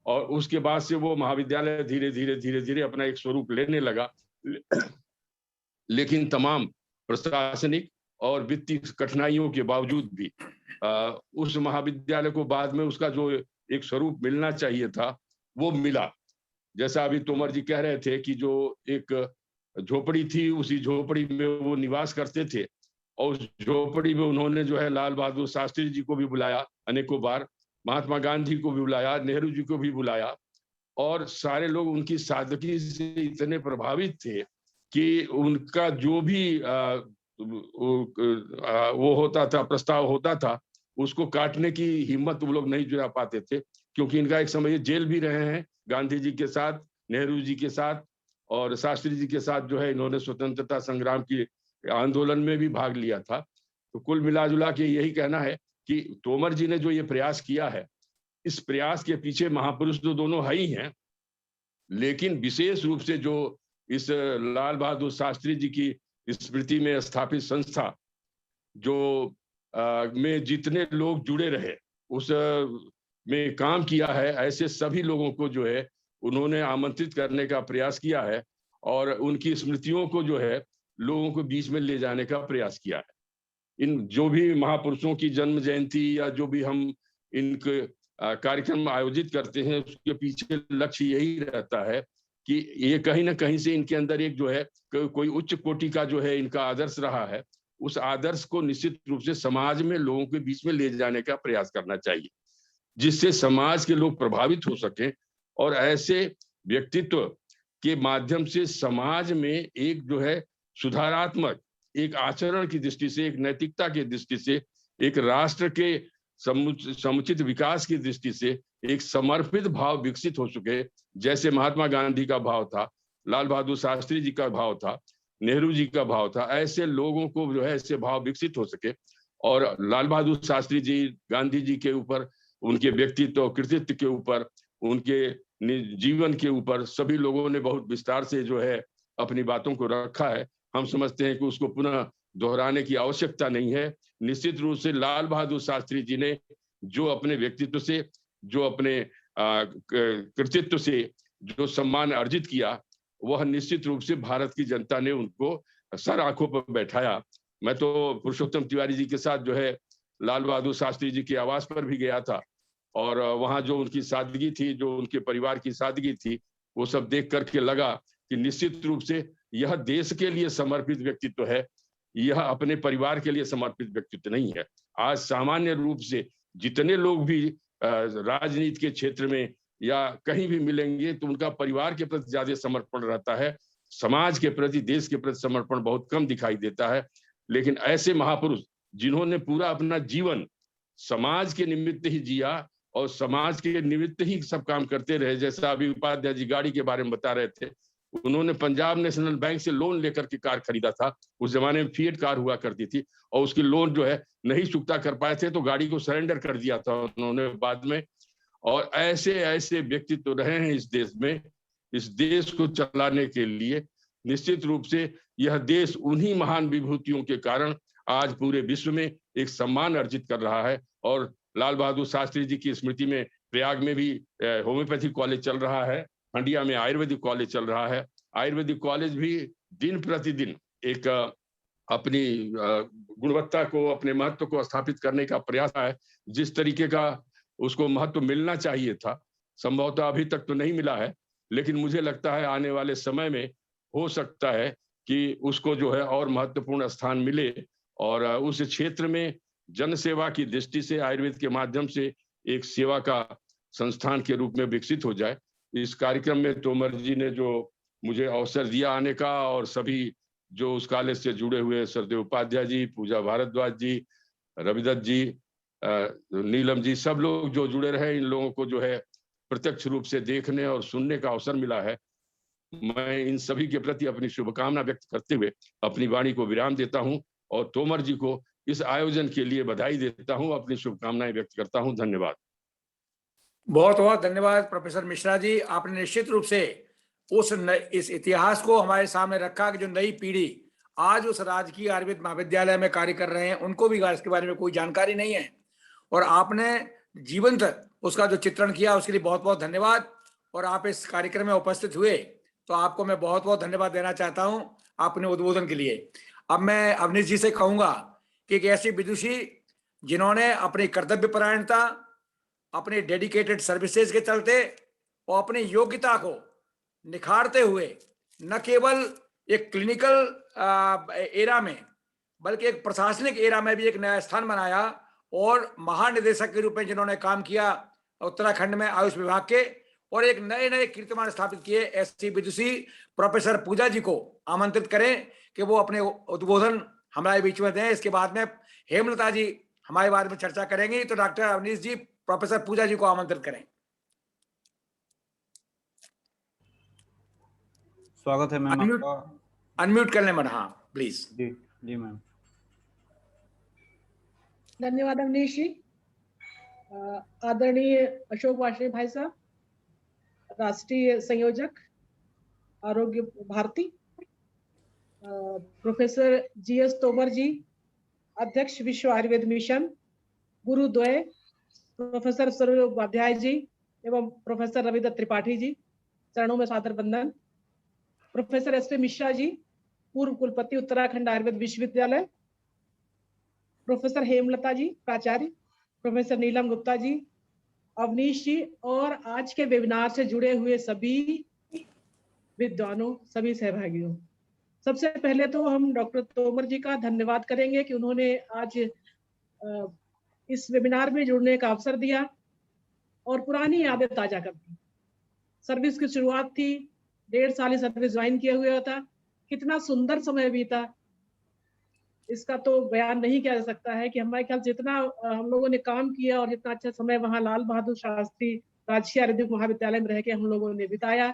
और उसके बाद से वो महाविद्यालय धीरे धीरे अपना एक स्वरूप लेने लगा। लेकिन तमाम प्रशासनिक और वित्तीय कठिनाइयों के बावजूद भी उस महाविद्यालय को बाद में उसका जो एक स्वरूप मिलना चाहिए था वो मिला। जैसा अभी तोमर जी कह रहे थे कि जो एक झोपड़ी थी, उसी झोपड़ी में वो निवास करते थे, और उस झोपड़ी में उन्होंने जो है लाल बहादुर शास्त्री जी को भी बुलाया अनेकों बार, महात्मा गांधी को भी बुलाया, नेहरू जी को भी बुलाया, और सारे लोग उनकी सादगी से इतने प्रभावित थे कि उनका जो भी वो होता था, प्रस्ताव होता था, उसको काटने की हिम्मत वो लोग नहीं जुटा पाते थे, क्योंकि इनका एक समय जेल भी रहे हैं गांधी जी के साथ, नेहरू जी के साथ और शास्त्री जी के साथ। जो है इन्होंने स्वतंत्रता संग्राम की आंदोलन में भी भाग लिया था। तो कुल मिलाजुला के यही कहना है कि तोमर जी ने जो ये प्रयास किया है, इस प्रयास के पीछे महापुरुष तो दोनों है ही हैं, लेकिन विशेष रूप से जो इस लाल बहादुर शास्त्री जी की स्मृति में स्थापित संस्था जो में जितने लोग जुड़े रहे, उस में काम किया है, ऐसे सभी लोगों को जो है उन्होंने आमंत्रित करने का प्रयास किया है और उनकी स्मृतियों को जो है लोगों को बीच में ले जाने का प्रयास किया है। इन जो भी महापुरुषों की जन्म जयंती या जो भी हम इनके कार्यक्रम आयोजित करते हैं, उसके पीछे लक्ष्य यही रहता है कि ये कहीं ना कहीं से इनके अंदर एक जो है कोई उच्च कोटि का जो है इनका आदर्श रहा है, उस आदर्श को निश्चित रूप से समाज में लोगों के बीच में ले जाने का प्रयास करना चाहिए, जिससे समाज के लोग प्रभावित हो सकें और ऐसे व्यक्तित्व के माध्यम से समाज में एक जो है सुधारात्मक एक आचरण की दृष्टि से, एक नैतिकता की दृष्टि से, एक राष्ट्र के समुचित विकास की दृष्टि से एक समर्पित भाव विकसित हो सके, जैसे महात्मा गांधी का भाव था, लाल बहादुर शास्त्री जी का भाव था, नेहरू जी का भाव था। ऐसे लोगों को जो है ऐसे भाव विकसित हो सके और लाल बहादुर शास्त्री जी, गांधी जी के ऊपर, उनके व्यक्तित्व कृतित्व के ऊपर, उनके जीवन के ऊपर सभी लोगों ने बहुत विस्तार से जो है अपनी बातों को रखा है। हम समझते हैं कि उसको पुनः दोहराने की आवश्यकता नहीं है। निश्चित रूप से लाल बहादुर शास्त्री जी ने जो अपने व्यक्तित्व से, जो अपने कृतित्व से जो सम्मान अर्जित किया, वह निश्चित रूप से भारत की जनता ने उनको सर आंखों पर बैठाया। मैं तो पुरुषोत्तम तिवारी जी के साथ जो है लाल बहादुर शास्त्री जी के आवास पर भी गया था और वहां जो उनकी सादगी थी, जो उनके परिवार की सादगी थी, वो सब देख करके लगा कि निश्चित रूप से यह देश के लिए समर्पित व्यक्तित्व है, यह अपने परिवार के लिए समर्पित व्यक्तित्व नहीं है। आज सामान्य रूप से जितने लोग भी राजनीति के क्षेत्र में या कहीं भी मिलेंगे तो उनका परिवार के प्रति ज्यादा समर्पण रहता है, समाज के प्रति, देश के प्रति समर्पण बहुत कम दिखाई देता है। लेकिन ऐसे महापुरुष जिन्होंने पूरा अपना जीवन समाज के निमित्त ही जिया और समाज के निमित्त ही सब काम करते रहे, जैसा अभी उपाध्याय जी गाड़ी के बारे में बता रहे थे, उन्होंने पंजाब नेशनल बैंक से लोन लेकर के कार खरीदा था। उस जमाने में फिएट कार हुआ करती थी और उसकी लोन जो है नहीं चुकता कर पाए थे तो गाड़ी को सरेंडर कर दिया था उन्होंने बाद में। और ऐसे ऐसे व्यक्तित्व रहे हैं इस देश में। इस देश को चलाने के लिए निश्चित रूप से यह देश उन्हीं महान विभूतियों के कारण आज पूरे विश्व में एक सम्मान अर्जित कर रहा है। और लाल बहादुर शास्त्री जी की स्मृति में प्रयाग में भी होम्योपैथिक कॉलेज चल रहा है, हंडिया में आयुर्वेदिक कॉलेज चल रहा है। आयुर्वेदिक कॉलेज भी दिन प्रतिदिन एक अपनी गुणवत्ता को, अपने महत्व को स्थापित करने का प्रयास है। जिस तरीके का उसको महत्व मिलना चाहिए था, संभवतः अभी तक तो नहीं मिला है, लेकिन मुझे लगता है आने वाले समय में हो सकता है कि उसको जो है और महत्वपूर्ण स्थान मिले और उस क्षेत्र में जन सेवा की दृष्टि से आयुर्वेद के माध्यम से एक सेवा का संस्थान के रूप में विकसित हो जाए। इस कार्यक्रम में तोमर जी ने जो मुझे अवसर दिया आने का और सभी जो उस कॉलेज से जुड़े हुए सरदेव उपाध्याय जी, पूजा भारद्वाज जी, रविदत्त जी, नीलम जी, सब लोग जो जुड़े रहे, इन लोगों को जो है प्रत्यक्ष रूप से देखने और सुनने का अवसर मिला है। मैं इन सभी के प्रति अपनी शुभकामना व्यक्त करते हुए अपनी वाणी को विराम देता हूं और तोमर जी को इस आयोजन के लिए बधाई देता हूं, अपनी शुभकामनाएं व्यक्त करता हूं। धन्यवाद। बहुत बहुत धन्यवाद प्रोफेसर मिश्रा जी। आपने निश्चित रूप से इस इतिहास को हमारे सामने रखा कि जो नई पीढ़ी आज उस राजकीय आयुर्वेद महाविद्यालय में कार्य कर रहे हैं, उनको भी इसके बारे में कोई जानकारी नहीं है। और आपने जीवंत उसका जो चित्रण किया उसके लिए बहुत बहुत धन्यवाद। और आप इस कार्यक्रम में उपस्थित हुए तो आपको मैं बहुत बहुत धन्यवाद देना चाहता हूं अपने उद्बोधन के लिए। अब मैं अवनीश जी से कहूंगा कि एक ऐसी विदुषी जिन्होंने अपनी कर्तव्य परायणता, अपने डेडिकेटेड सर्विसेज के चलते और अपनी योग्यता को निखारते हुए न केवल एक क्लिनिकल एरा में बल्कि एक प्रशासनिक एरा में भी एक नया स्थान बनाया और महानिदेशक के रूप में जिन्होंने काम किया उत्तराखंड में आयुष विभाग के, और एक नए नए कीर्तिमान स्थापित किए, ऐसी विदुषी प्रोफेसर पूजा जी को आमंत्रित करें कि वो अपने उद्बोधन हमारे बीच में दें। इसके बाद में हेमलता जी हमारे बारे में चर्चा करेंगी। तो डॉक्टर अवनीश जी प्रोफेसर पूजा जी को आमंत्रित करें। स्वागत है मैम आपका। अनम्यूट कर लें मैडम। हाँ प्लीज। Ji ji ma'am. धन्यवाद अवनीश जी। आदरणीय अशोक वाजपेयी भाई साहब, राष्ट्रीय संयोजक आरोग्य भारती, प्रोफेसर जीएस तोमर जी, अध्यक्ष विश्व आयुर्वेद मिशन, गुरुद्वय प्रोफेसर सरोज उपाध्याय जी एवं प्रोफेसर रविदत्त त्रिपाठी जी, चरणों में सादर वंदन। Professor S P. मिश्रा जी, पूर्व कुलपति उत्तराखंड आयुर्वेद विश्वविद्यालय, प्रोफेसर हेमलता जी प्राचार्य, प्रोफेसर नीलम गुप्ता जी, अवनीश जी और आज के वेबिनार से जुड़े हुए सभी विद्वानों, सभी सहभागियों। सबसे पहले तो हम डॉक्टर तोमर जी का धन्यवाद करेंगे कि उन्होंने आज इस वेबिनार में जुड़ने का अवसर दिया और पुरानी यादें ताजा कर दी। सर्विस की शुरुआत थी, 1.5 साल सर्विस ज्वाइन किया हुआ था, कितना सुंदर समय बीता, इसका तो बयान नहीं किया जा सकता है कि हमारे ख्याल जितना हम लोगों ने काम किया और जितना अच्छा समय वहाँ लाल बहादुर शास्त्री राजकीय आयुर्वेदिक महाविद्यालय में रह के हम लोगों ने बिताया,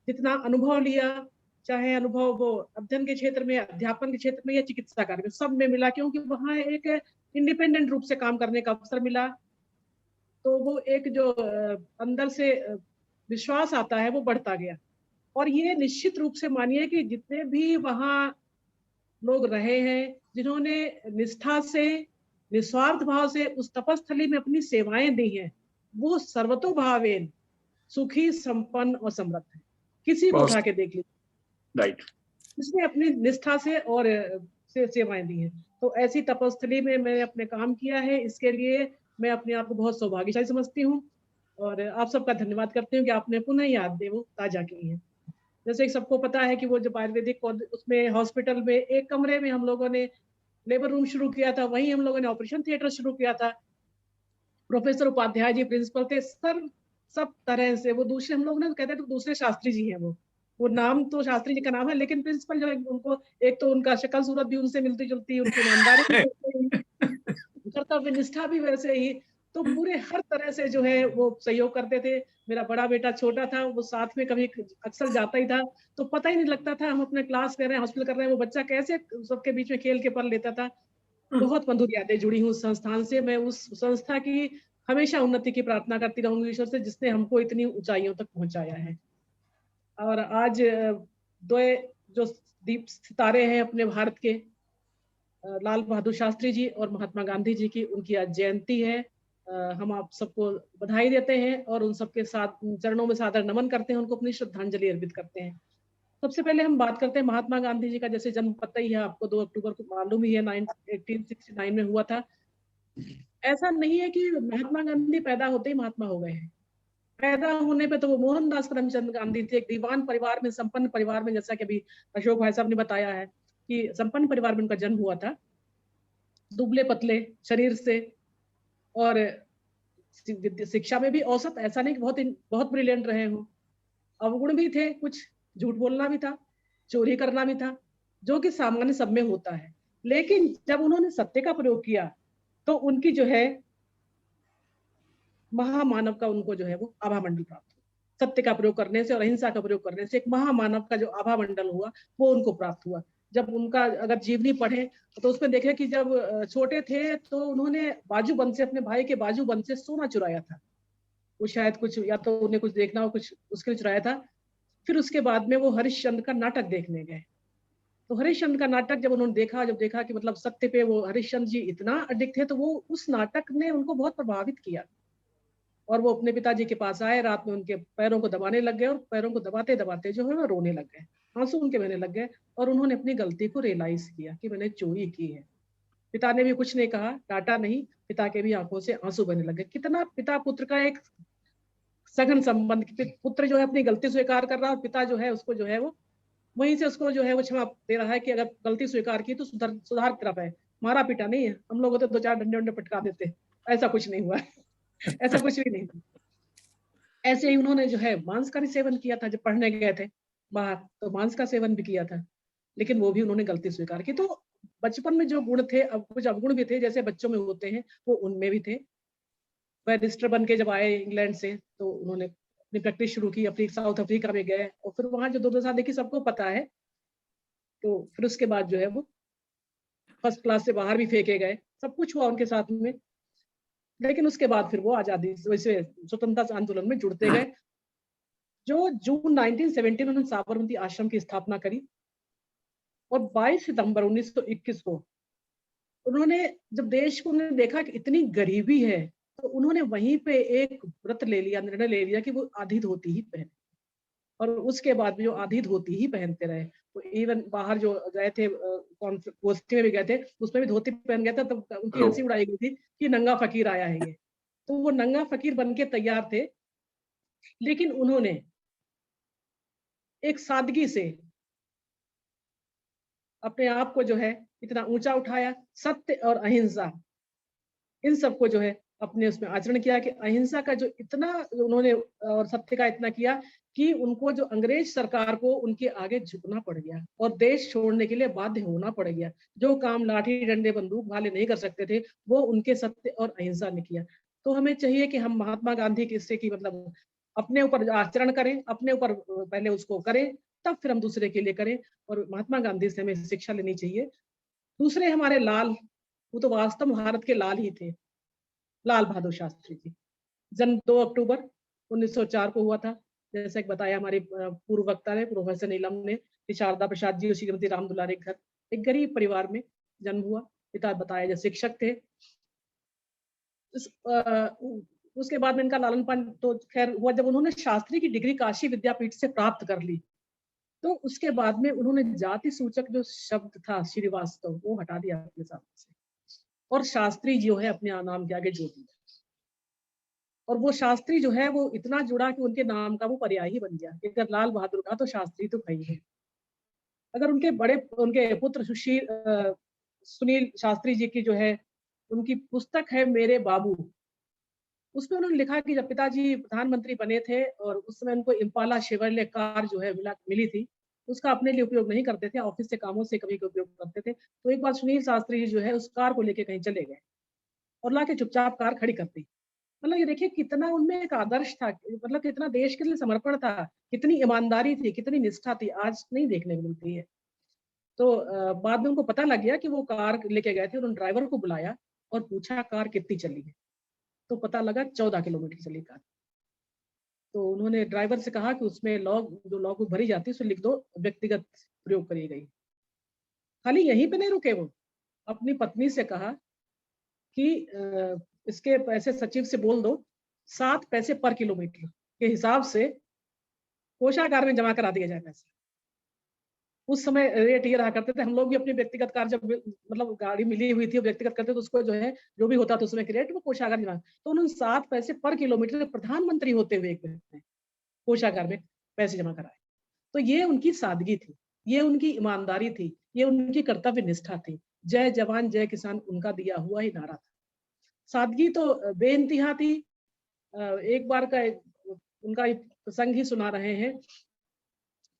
जितना अनुभव लिया, चाहे अनुभव वो अध्ययन के क्षेत्र में, अध्यापन के क्षेत्र में या चिकित्सा कार्य में, सब में मिला, क्योंकि वहाँ एक इंडिपेंडेंट रूप से काम करने का अवसर मिला। तो वो एक जो अंदर से विश्वास आता है वो बढ़ता गया। और ये निश्चित रूप से मानिए कि जितने भी वहाँ लोग रहे हैं, जिन्होंने निष्ठा से, निस्वार्थ भाव से उस तपस्थली में अपनी सेवाएं दी हैं, वो सर्वतोभावेन सुखी, संपन्न और समृद्ध है। किसी को उठा के देख लीजिए, राइट, उसने अपनी निष्ठा से और सेवाएं दी हैं। तो ऐसी तपस्थली में मैंने अपने काम किया है, इसके लिए मैं अपने आप को बहुत सौभाग्यशाली समझती हूँ और आप सबका धन्यवाद करती हूँ कि आपने पुनः यादें वो ताजा की हैं। जैसे कि सबको पता है कि वो जब आयुर्वेदिक उसमें हॉस्पिटल में एक कमरे में हम लोगों ने लेबर रूम शुरू किया था, वहीं हम लोगों ने ऑपरेशन थिएटर शुरू किया था। प्रोफेसर उपाध्याय जी प्रिंसिपल थे, सब तरह से वो दूसरे, हम लोग ना कहते थे दूसरे शास्त्री जी हैं, वो नाम तो शास्त्री जी का नाम है, लेकिन प्रिंसिपल जो है उनको, एक तो उनका शक्ल सूरत भी उनसे मिलती जुलती, उनकी ईमानदारी कर्तव्य निष्ठा भी वैसे ही, तो पूरे हर तरह से जो है वो सहयोग करते थे। मेरा बड़ा बेटा छोटा था, वो साथ में कभी अक्सर जाता ही था, तो पता ही नहीं लगता था हम अपने क्लास कर रहे हैं, हॉस्पिटल कर रहे हैं, वो बच्चा कैसे सबके बीच में खेल के पल लेता था। बहुत मधुर यादें जुड़ी हूँ उस संस्थान से। मैं उस संस्था की हमेशा उन्नति की प्रार्थना करती रहूंगी ईश्वर से, जिसने हमको इतनी ऊंचाइयों तक पहुंचाया है। और आज दो जो दीप सितारे हैं अपने भारत के, लाल बहादुर शास्त्री जी और महात्मा गांधी जी की, उनकी आज जयंती है। हम आप सबको बधाई देते हैं और उन सबके साथ चरणों में सादर नमन करते हैं, उनको अपनी श्रद्धांजलि अर्पित करते हैं। सबसे पहले हम बात करते हैं महात्मा गांधी जी का। जैसे जन्म पता ही है आपको, 2 अक्टूबर को मालूम ही है, 1869 में हुआ था। ऐसा नहीं है कि महात्मा गांधी पैदा होते ही महात्मा हो गए हैं। पैदा होने पे तो वो मोहनदास करमचंद गांधी थे, एक दीवान परिवार में, संपन्न परिवार में, जैसा कि अभी अशोक भाई साहब ने बताया है कि संपन्न परिवार में उनका जन्म हुआ था, दुबले पतले शरीर से, और शिक्षा में भी औसत, ऐसा नहीं कि बहुत ब्रिलियंट रहे हों, अवगुण भी थे, कुछ झूठ बोलना भी था, चोरी करना भी था, जो कि सामान्य सब में होता है। लेकिन जब उन्होंने सत्य का प्रयोग किया तो उनकी जो है महामानव का, उनको जो है वो आभा मंडल प्राप्त हुआ। सत्य का प्रयोग करने से और अहिंसा का प्रयोग करने से एक महामानव का जो आभा मंडल हुआ वो उनको प्राप्त हुआ। जब उनका अगर जीवनी पढ़े तो उसमें देखे कि जब छोटे थे तो उन्होंने बाजूबंद से, अपने भाई के बाजूबंद से सोना चुराया था। वो शायद कुछ, या तो उन्हें कुछ देखना हो, कुछ उसके लिए चुराया था। फिर उसके बाद में वो हरिश्चंद्र का नाटक देखने गए, तो हरिश्चंद्र का नाटक जब उन्होंने देखा कि मतलब सत्य पे वो हरिश्चंद्र जी इतना अडिक्ट थे, तो वो उस नाटक ने उनको बहुत प्रभावित किया और वो अपने पिताजी के पास आए, रात में उनके पैरों को दबाने लग गए और पैरों को दबाते दबाते जो है वो रोने लग गए, आंसू उनके बहने लग गए और उन्होंने अपनी गलती को रियलाइज किया कि मैंने चोरी की है। पिता ने भी कुछ नहीं कहा, डांटा नहीं, पिता के भी आंखों से आंसू बहने लगे। कितना पिता पुत्र का एक सघन संबंध, पुत्र जो है अपनी गलती स्वीकार कर रहा है और पिता जो है उसको जो है वो वहीं से उसको जो है वो क्षमा दे रहा है कि अगर गलती स्वीकार की तो सुधार की तरफ है, मारा पीटा नहीं है। हम लोग होते 2-4 डंडे वंडे पटका देते, ऐसा कुछ नहीं हुआ ऐसा कुछ भी नहीं हुआ। ऐसे ही उन्होंने जो है मांस का भी सेवन किया था, जब पढ़ने गए थे बाहर तो मांस का सेवन भी किया था, लेकिन वो भी उन्होंने गलती स्वीकार की। तो बचपन में जो गुण थे, अब कुछ अवगुण भी थे जैसे बच्चों में होते हैं, वो उनमें भी थे। बैरिस्टर बन के जब आए इंग्लैंड से तो उन्होंने अपनी प्रैक्टिस शुरू की, साउथ अफ्रीका में गए और फिर वहां जो 2 साल देखी सबको पता है। तो फिर उसके बाद जो है वो फर्स्ट क्लास से बाहर भी फेंके गए, सब कुछ हुआ उनके साथ में। लेकिन उसके बाद फिर वो आजादी वैसे स्वतंत्रता आंदोलन में जुड़ते गए। जो जून 1917 उन्होंने साबरमती आश्रम की स्थापना करी और 22 सितंबर 1921 को उन्होंने, जब देश को उन्होंने देखा कि इतनी गरीबी है, तो उन्होंने वहीं पे एक व्रत ले लिया, निर्णय ले लिया कि वो आधी धोती ही पहने और उसके बाद भी जो आधी धोती ही पहनते रहे। तो इवन बाहर जो गए थे गोष्ठी में भी गए थे, उसमें भी धोती पहन गए थे, तो उनकी हंसी उड़ाई गई थी कि नंगा फकीर आया है ये। तो वो नंगा फकीर बन के तैयार थे, लेकिन उन्होंने एक सादगी से अपने आप को जो है इतना ऊंचा उठाया, सत्य और अहिंसा इन सबको जो है अपने उसमें आचरण किया कि अहिंसा का जो इतना उन्होंने और सत्य का इतना किया कि उनको जो अंग्रेज सरकार को उनके आगे झुकना पड़ गया और देश छोड़ने के लिए बाध्य होना पड़ गया। जो काम लाठी डंडे बंदूक भाले नहीं कर सकते थे, वो उनके सत्य और अहिंसा ने किया। तो हमें चाहिए कि हम महात्मा गांधी के इससे की मतलब अपने ऊपर आचरण करें, अपने ऊपर पहले उसको करें, तब फिर हम दूसरे के लिए करें। और महात्मा गांधी से हमें शिक्षा लेनी चाहिए। दूसरे हमारे लाल, वो तो वास्तव में भारत के लाल ही थे, लाल बहादुर शास्त्री जी। जन्म 2 अक्टूबर 1904 को हुआ था, जैसा कि बताया हमारे पूर्व वक्ता ने, प्रोफेसर नीलम ने, कि शारदा प्रसाद जी और श्रीमती राम दुलारे घर एक गरीब परिवार में जन्म हुआ। पिता बताया जो शिक्षक थे। उसके बाद में इनका लालन पालन तो खैर हुआ जब उन्होंने शास्त्री की डिग्री काशी विद्यापीठ से प्राप्त कर ली। तो उसके बाद में उन्होंने जाति सूचक जो शब्द था श्रीवास्तव, वो हटा दिया अपने सामने से और शास्त्री जो है अपने नाम के आगे जोड़ दिया। और वो शास्त्री जो है वो इतना जुड़ा कि उनके नाम का वो पर्याय ही बन गया। अगर लाल बहादुर का तो शास्त्री तो कहीं है। अगर उनके पुत्र सुनील शास्त्री जी की जो है उनकी पुस्तक है मेरे बाबू, उसमें उन्होंने लिखा कि जब पिताजी प्रधानमंत्री बने थे और उस समय उनको इम्पाला शेवरले कार जो है मिली थी, उसका अपने लिए उपयोग नहीं करते थे, ऑफिस से कामों से कभी उपयोग करते थे। तो एक बार सुनील शास्त्री जी जो है उस कार को लेके कहीं चले गए और लाके चुपचाप कार खड़ी कर दी। मतलब ये देखिए कितना उनमें एक आदर्श था, मतलब कितना देश के लिए समर्पण था, कितनी ईमानदारी थी, कितनी निष्ठा थी, आज नहीं देखने को मिलती है। तो बाद में उनको पता लग गया कि वो कार लेके गए थे, उन्होंने ड्राइवर को बुलाया और पूछा कार कितनी चली है, तो पता लगा 14 किलोमीटर चली कार। तो उन्होंने ड्राइवर से कहा कि उसमें जो लॉग भरी जाती है उसमें लिख दो व्यक्तिगत प्रयोग करी गई। खाली यहीं पे नहीं रुके, वो अपनी पत्नी से कहा कि इसके पैसे सचिव से बोल दो 7 पैसे पर किलोमीटर के हिसाब से कोषागार में जमा करा दिया जाए पैसे। उस समय रेट ये रहा करते थे, हम लोग भी अपनी व्यक्तिगत कार जब मतलब गाड़ी मिली हुई थी व्यक्तिगत करते तो उसको जो है जो भी होता था उसमें की रेट वो कोषागार जमा, तो उन्होंने 7 पैसे पर किलोमीटर प्रधानमंत्री होते हुए एक कोषागार में पैसे जमा कराए। तो ये उनकी सादगी थी, ये उनकी ईमानदारी थी, ये उनकी कर्तव्य निष्ठा थी। जय जवान जय किसान उनका दिया हुआ ही नारा था। सादगी तो बेइंतहा थी। एक बार का उनका प्रसंग ही सुना रहे हैं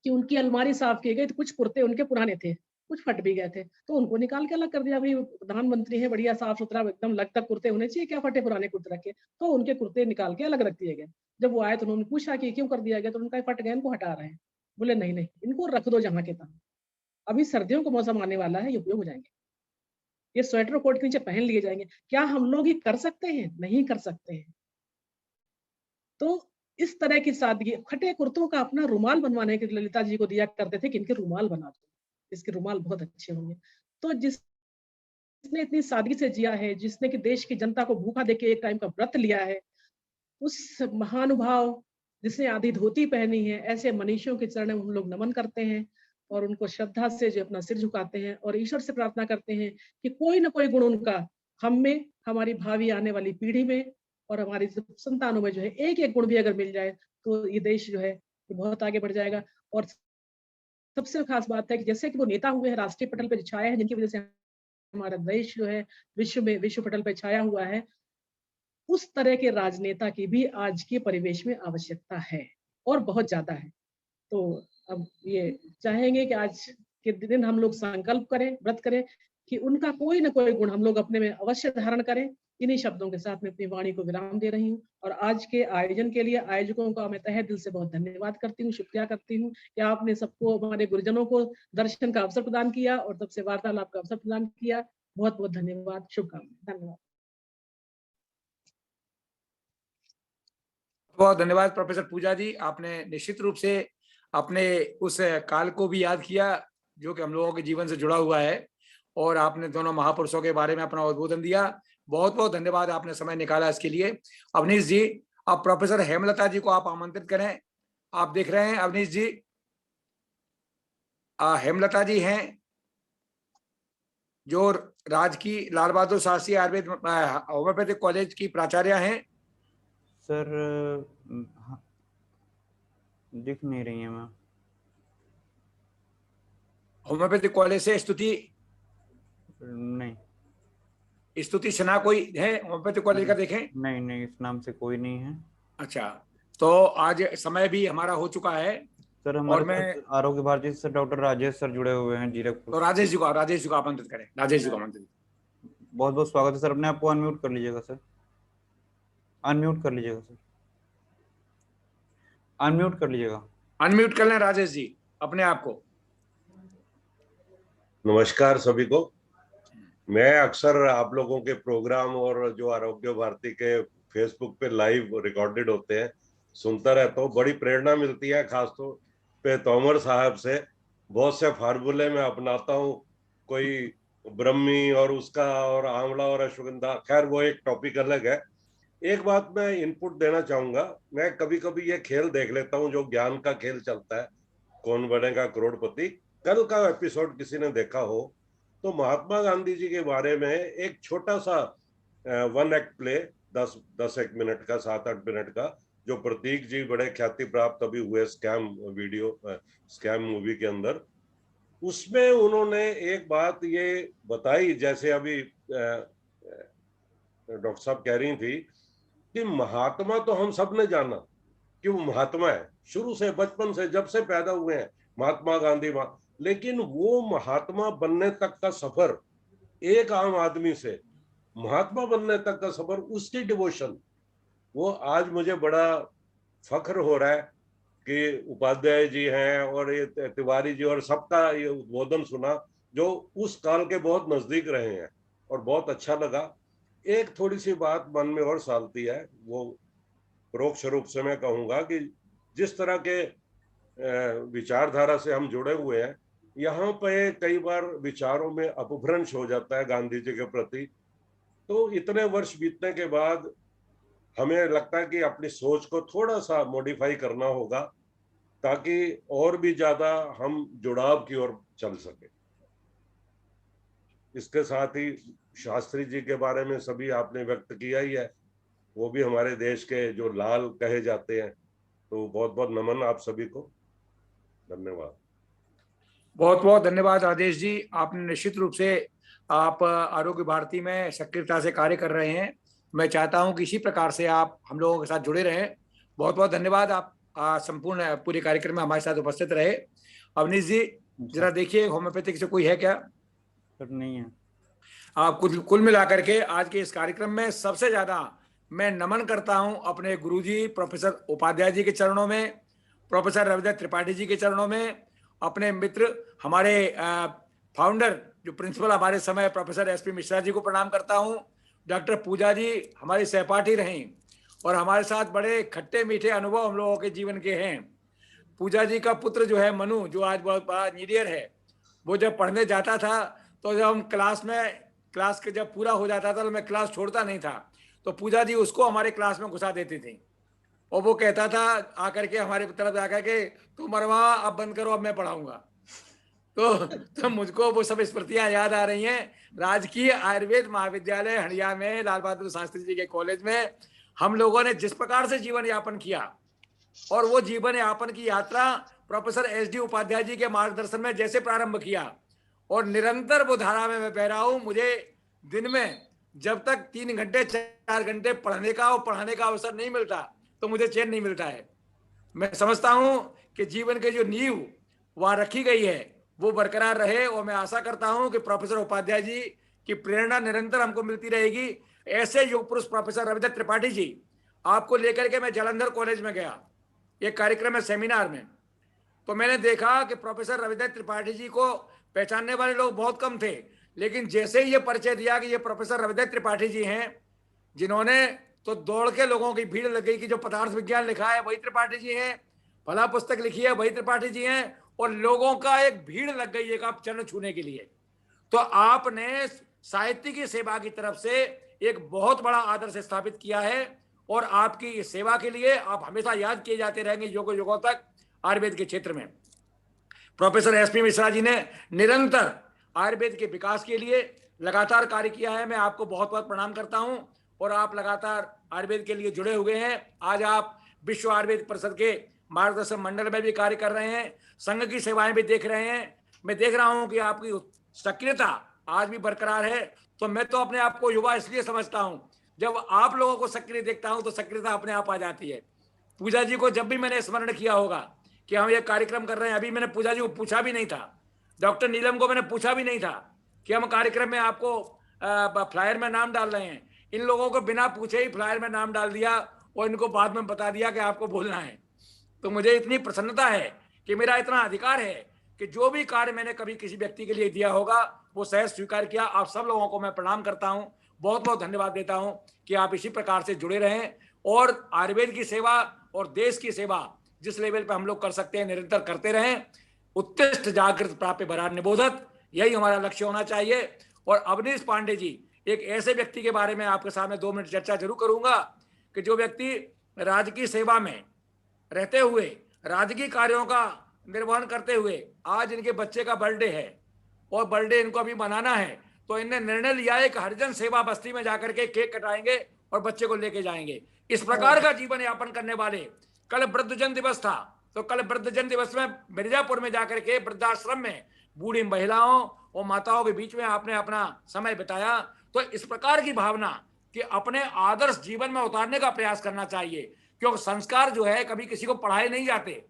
कि उनकी अलमारी साफ की गई तो कुछ कुर्ते उनके पुराने थे, कुछ फट भी गए थे, तो उनको निकाल के अलग कर दिया। भाई प्रधानमंत्री है, बढ़िया साफ सुथरा एकदम लगता कुर्ते होने चाहिए, क्या फटे पुराने कुर्ते रखे, तो उनके कुर्ते निकाल के अलग रख दिए गए। जब वो आए तो उन्होंने पूछा कि क्यों कर दिया गया, तो उनका फट गए, इनको हटा रहे हैं। बोले नहीं नहीं, इनको रख दो जहाँ के तहाँ, अभी सर्दियों का मौसम आने वाला है, ये उपयोग हो जाएंगे, ये स्वेटर कोट के नीचे पहन लिए जाएंगे। क्या हम लोग ये कर सकते हैं? नहीं कर सकते हैं। तो इस तरह की सादगी, फटे कुर्तों का अपना रुमाल बनवाने के ललिता जी को दिया करते थे कि इनके रुमाल बना दो, इसके रुमाल बहुत अच्छे होंगे। तो जिसने इतनी सादगी से जिया है, जिसने कि देश की जनता को भूखा देके एक टाइम का व्रत लिया है, उस महानुभाव जिसने आधी धोती पहनी है, ऐसे मनीषियों के चरणों में हम लोग नमन करते हैं और उनको श्रद्धा से जो अपना सिर झुकाते हैं और ईश्वर से प्रार्थना करते हैं कि कोई ना कोई गुण उनका हम में, हमारी भावी आने वाली पीढ़ी में और हमारी संतानों में जो है एक एक गुण भी अगर मिल जाए तो ये देश जो है ये बहुत आगे बढ़ जाएगा। और सबसे खास बात है कि जैसे कि वो नेता हुए हैं, राष्ट्रीय पटल पर छाए हैं, जिनकी वजह से हमारा देश जो है विश्व पटल पर छाया हुआ है, उस तरह के राजनेता की भी आज के परिवेश में आवश्यकता है और बहुत ज्यादा है। तो अब ये चाहेंगे कि आज के दिन हम लोग संकल्प करें, व्रत करें कि उनका कोई ना कोई गुण हम लोग अपने में अवश्य धारण करें। इन्हीं शब्दों के साथ मैं अपनी वाणी को विराम दे रही हूँ और आज के आयोजन के लिए आयोजकों का मैं तहे दिल से बहुत धन्यवाद करती हूँ, शुक्रिया करती हूँ कि आपने सबको, हमारे गुरुजनों को दर्शन का अवसर प्रदान किया और सबसे वार्तालाप का अवसर प्रदान किया। बहुत बहुत धन्यवाद, शुभकामनाएं, धन्यवाद। बहुत धन्यवाद प्रोफेसर पूजा जी, आपने निश्चित रूप से अपने उस काल को भी याद किया जो कि हम लोगों के जीवन से जुड़ा हुआ है और आपने दोनों महापुरुषों के बारे में अपना उद्बोधन दिया। बहुत बहुत धन्यवाद, आपने समय निकाला इसके लिए। अवनीश जी, अब प्रोफेसर हेमलता जी को आप आमंत्रित करें। आप देख रहे हैं अवनीश जी, हेमलता जी हैं जो राजकीय लाल बहादुर शास्त्री आयुर्वेद होम्योपैथिक कॉलेज की प्राचार्य हैं। सर दिख नहीं रही है मैम। होम्योपैथिक कॉलेज से स्तुति नहीं, स्तुति सिन्हा कोई है होम्योपैथिक कॉलेज का? देखें, नहीं नहीं, इस नाम से कोई नहीं है। अच्छा, तो आज समय भी हमारा हो चुका है सर हमारे साथ आरोग्य भारती से डॉक्टर राजेश सर जुड़े हुए हैं जीरकपुर। तो राजेश जी को आमंत्रित करें। राजेश जी को आमंत्रित। बहुत बहुत स्वागत है सर। अपने आप को अनम्यूट कर लीजिएगा सर, अनम्यूट कर लीजिएगा सर, अनम्यूट कर लीजिएगा, अनम्यूट कर लें राजेश जी अपने आप को। नमस्कार सभी को। मैं अक्सर आप लोगों के प्रोग्राम और जो आरोग्य भारती के फेसबुक पे लाइव रिकॉर्डेड होते हैं सुनता रहता हूँ। बड़ी प्रेरणा मिलती है, खासतौर पे तोमर साहब से। बहुत से फार्मूले में अपनाता हूँ, कोई ब्रह्मी और उसका और आंवला और अश्वगंधा, खैर वो एक टॉपिक अलग है। एक बात मैं इनपुट देना चाहूंगा, मैं कभी कभी ये खेल देख लेता हूँ जो ज्ञान का खेल चलता है, कौन बनेगा करोड़पति। कल का एपिसोड किसी ने देखा हो तो महात्मा गांधी जी के बारे में एक छोटा सा 1 एक्ट प्ले 10 मिनट का, 7-8 मिनट का, जो प्रतीक जी बड़े ख्याति प्राप्त अभी हुए स्कैम मूवी के अंदर, उसमें उन्होंने एक बात ये बताई, जैसे अभी डॉक्टर साहब कह रही थी कि महात्मा तो हम सब ने जाना कि वो महात्मा है, शुरू से बचपन से जब से पैदा हुए हैं महात्मा गांधी लेकिन वो महात्मा बनने तक का सफर, एक आम आदमी से महात्मा बनने तक का सफर, उसकी डिवोशन, वो आज मुझे बड़ा फख्र हो रहा है कि उपाध्याय जी हैं और ये तिवारी जी और सबका ये उद्बोधन सुना जो उस काल के बहुत नजदीक रहे हैं और बहुत अच्छा लगा। एक थोड़ी सी बात मन में और सालती है, वो परोक्ष रूप से मैं कहूँगा कि जिस तरह के विचारधारा से हम जुड़े हुए हैं, यहाँ पे कई बार विचारों में अपभ्रंश हो जाता है गांधी जी के प्रति। तो इतने वर्ष बीतने के बाद हमें लगता है कि अपनी सोच को थोड़ा सा मॉडिफाई करना होगा ताकि और भी ज्यादा हम जुड़ाव की ओर चल सके। इसके साथ ही शास्त्री जी के बारे में सभी आपने व्यक्त किया ही है, वो भी हमारे देश के जो लाल कहे जाते हैं, तो बहुत बहुत नमन आप सभी को, धन्यवाद। बहुत बहुत धन्यवाद राजेश जी, आपने निश्चित रूप से आप आरोग्य भारती में सक्रियता से कार्य कर रहे हैं। मैं चाहता हूं कि इसी प्रकार से आप हम लोगों के साथ जुड़े रहें। बहुत बहुत धन्यवाद, आप संपूर्ण पूरे कार्यक्रम में हमारे साथ उपस्थित रहे। अवनीश जी जरा देखिए होम्योपैथिक से कोई है क्या? सर नहीं है। आप कुल मिलाकर के आज के इस कार्यक्रम में सबसे ज्यादा मैं नमन करता हूं अपने गुरुजी प्रोफेसर उपाध्याय जी के चरणों में, प्रोफेसर रविंद्र त्रिपाठी जी के चरणों में, अपने मित्र हमारे फाउंडर जो प्रिंसिपल हमारे समय प्रोफेसर एसपी मिश्रा जी को प्रणाम करता हूं। डॉक्टर पूजा जी हमारी सहपाठी रहीं और हमारे साथ बड़े खट्टे मीठे अनुभव हम लोगों के जीवन के हैं। पूजा जी का पुत्र जो है मनु, जो आज बहुत बड़ा इंजीनियर है, वो जब पढ़ने जाता था तो जब हम क्लास के जब पूरा हो जाता था तो मैं क्लास छोड़ता नहीं था, तो पूजा जी उसको हमारे क्लास में घुसा देती थी और वो कहता था आकर के हमारे तरफ आकर के, तुम मरवा अब बंद करो, अब मैं पढ़ाऊंगा। तो मुझको वो सब स्मृतियां याद आ रही हैं। राजकीय आयुर्वेद महाविद्यालय हंडिया में लाल बहादुर शास्त्री जी के कॉलेज में हम लोगों ने जिस प्रकार से जीवन यापन किया, और वो जीवन यापन की यात्रा प्रोफेसर SD उपाध्याय जी के मार्गदर्शन में जैसे प्रारंभ किया, और निरंतर वो धारा में मैं बह रहा हूं। मुझे दिन में जब तक 3 घंटे 4 घंटे पढ़ने का और पढ़ाने का अवसर नहीं मिलता तो मुझे चैन नहीं मिलता है। मैं समझता हूं कि जीवन के जो नींव वहां रखी गई है वो बरकरार रहे, और मैं आशा करता हूं कि प्रोफेसर उपाध्याय जी की प्रेरणा निरंतर हमको मिलती रहेगी। ऐसे युग पुरुष प्रोफेसर रविदत्त त्रिपाठी जी आपको लेकर के मैं जालंधर कॉलेज में गया एक कार्यक्रम में, सेमिनार में, तो मैंने देखा कि प्रोफेसर रविदत्त त्रिपाठी जी को पहचानने वाले लोग बहुत कम थे, लेकिन जैसे ही ये परिचय दिया कि ये प्रोफेसर रविदत्त त्रिपाठी जी हैं, जिन्होंने तो दौड़ के लोगों की भीड़ लग गई कि जो पदार्थ विज्ञान लिखा है वही त्रिपाठी जी हैं, फला पुस्तक लिखी है वही त्रिपाठी जी हैं, और लोगों का एक भीड़ लग गई एक आप चरण छूने के लिए। तो आपने साहित्य की सेवा की तरफ से एक बहुत बड़ा आदर्श स्थापित किया है, और आपकी इस सेवा के लिए आप हमेशा याद किए जाते रहेंगे युगों युगों तक आयुर्वेद के क्षेत्र में। प्रोफेसर SP मिश्रा जी ने निरंतर आयुर्वेद के विकास के लिए लगातार कार्य किया है। मैं आपको बहुत बहुत प्रणाम करता हूं, और आप लगातार आयुर्वेद के लिए जुड़े हुए हैं। आज आप विश्व आयुर्वेद परिषद के मार्गदर्शन मंडल में भी कार्य कर रहे हैं, संघ की सेवाएं भी देख रहे हैं। मैं देख रहा हूं कि आपकी सक्रियता आज भी बरकरार है। तो मैं तो अपने आप को युवा इसलिए समझता हूं, जब आप लोगों को सक्रिय देखता हूं तो सक्रियता अपने आप आ जाती है। पूजा जी को जब भी मैंने स्मरण किया होगा कि हम ये कार्यक्रम कर रहे हैं, अभी मैंने पूजा जी को पूछा भी नहीं था, डॉक्टर नीलम को मैंने पूछा भी नहीं था कि हम कार्यक्रम में आपको फ्लायर में नाम डाल रहे हैं। इन लोगों को बिना पूछे ही फ्लायर में नाम डाल दिया और इनको बाद में बता दिया कि आपको बोलना है। तो मुझे इतनी प्रसन्नता है कि मेरा इतना अधिकार है कि जो भी कार्य मैंने कभी किसी व्यक्ति के लिए दिया होगा वो सहज स्वीकार किया। आप सब लोगों को मैं प्रणाम करता हूं, बहुत बहुत धन्यवाद देता हूं कि आप इसी प्रकार से जुड़े रहें और आयुर्वेद की सेवा और देश की सेवा जिस लेवल पे हम लोग कर सकते हैं निरंतर करते रहें। उत्कृष्ट जागृत प्राप्य भरार निबोधत, यही हमारा लक्ष्य होना चाहिए। और अवनीश पांडे जी एक ऐसे व्यक्ति के बारे में आपके सामने 2 मिनट चर्चा जरूर करूंगा कि जो व्यक्ति राजकीय सेवा में रहते हुए राजकीय कार्यों का निर्वहन करते हुए आज इनके बच्चे का बर्थडे है और बर्थडे इनको अभी मनाना है, तो इनने निर्णय लिया है कि हरिजन सेवा बस्ती में जाकर के केक कटाएंगे और बच्चे को लेके जाएंगे। इस प्रकार का जीवन यापन करने वाले, कल वृद्धजन दिवस था तो कल वृद्धजन दिवस में मिर्जापुर में जाकर के वृद्धाश्रम में बूढ़ी महिलाओं और माताओं के बीच में आपने अपना समय बिताया। तो इस प्रकार की भावना कि अपने आदर्श जीवन में उतारने का प्रयास करना चाहिए, क्योंकि संस्कार जो है कभी किसी को पढ़ाए नहीं जाते,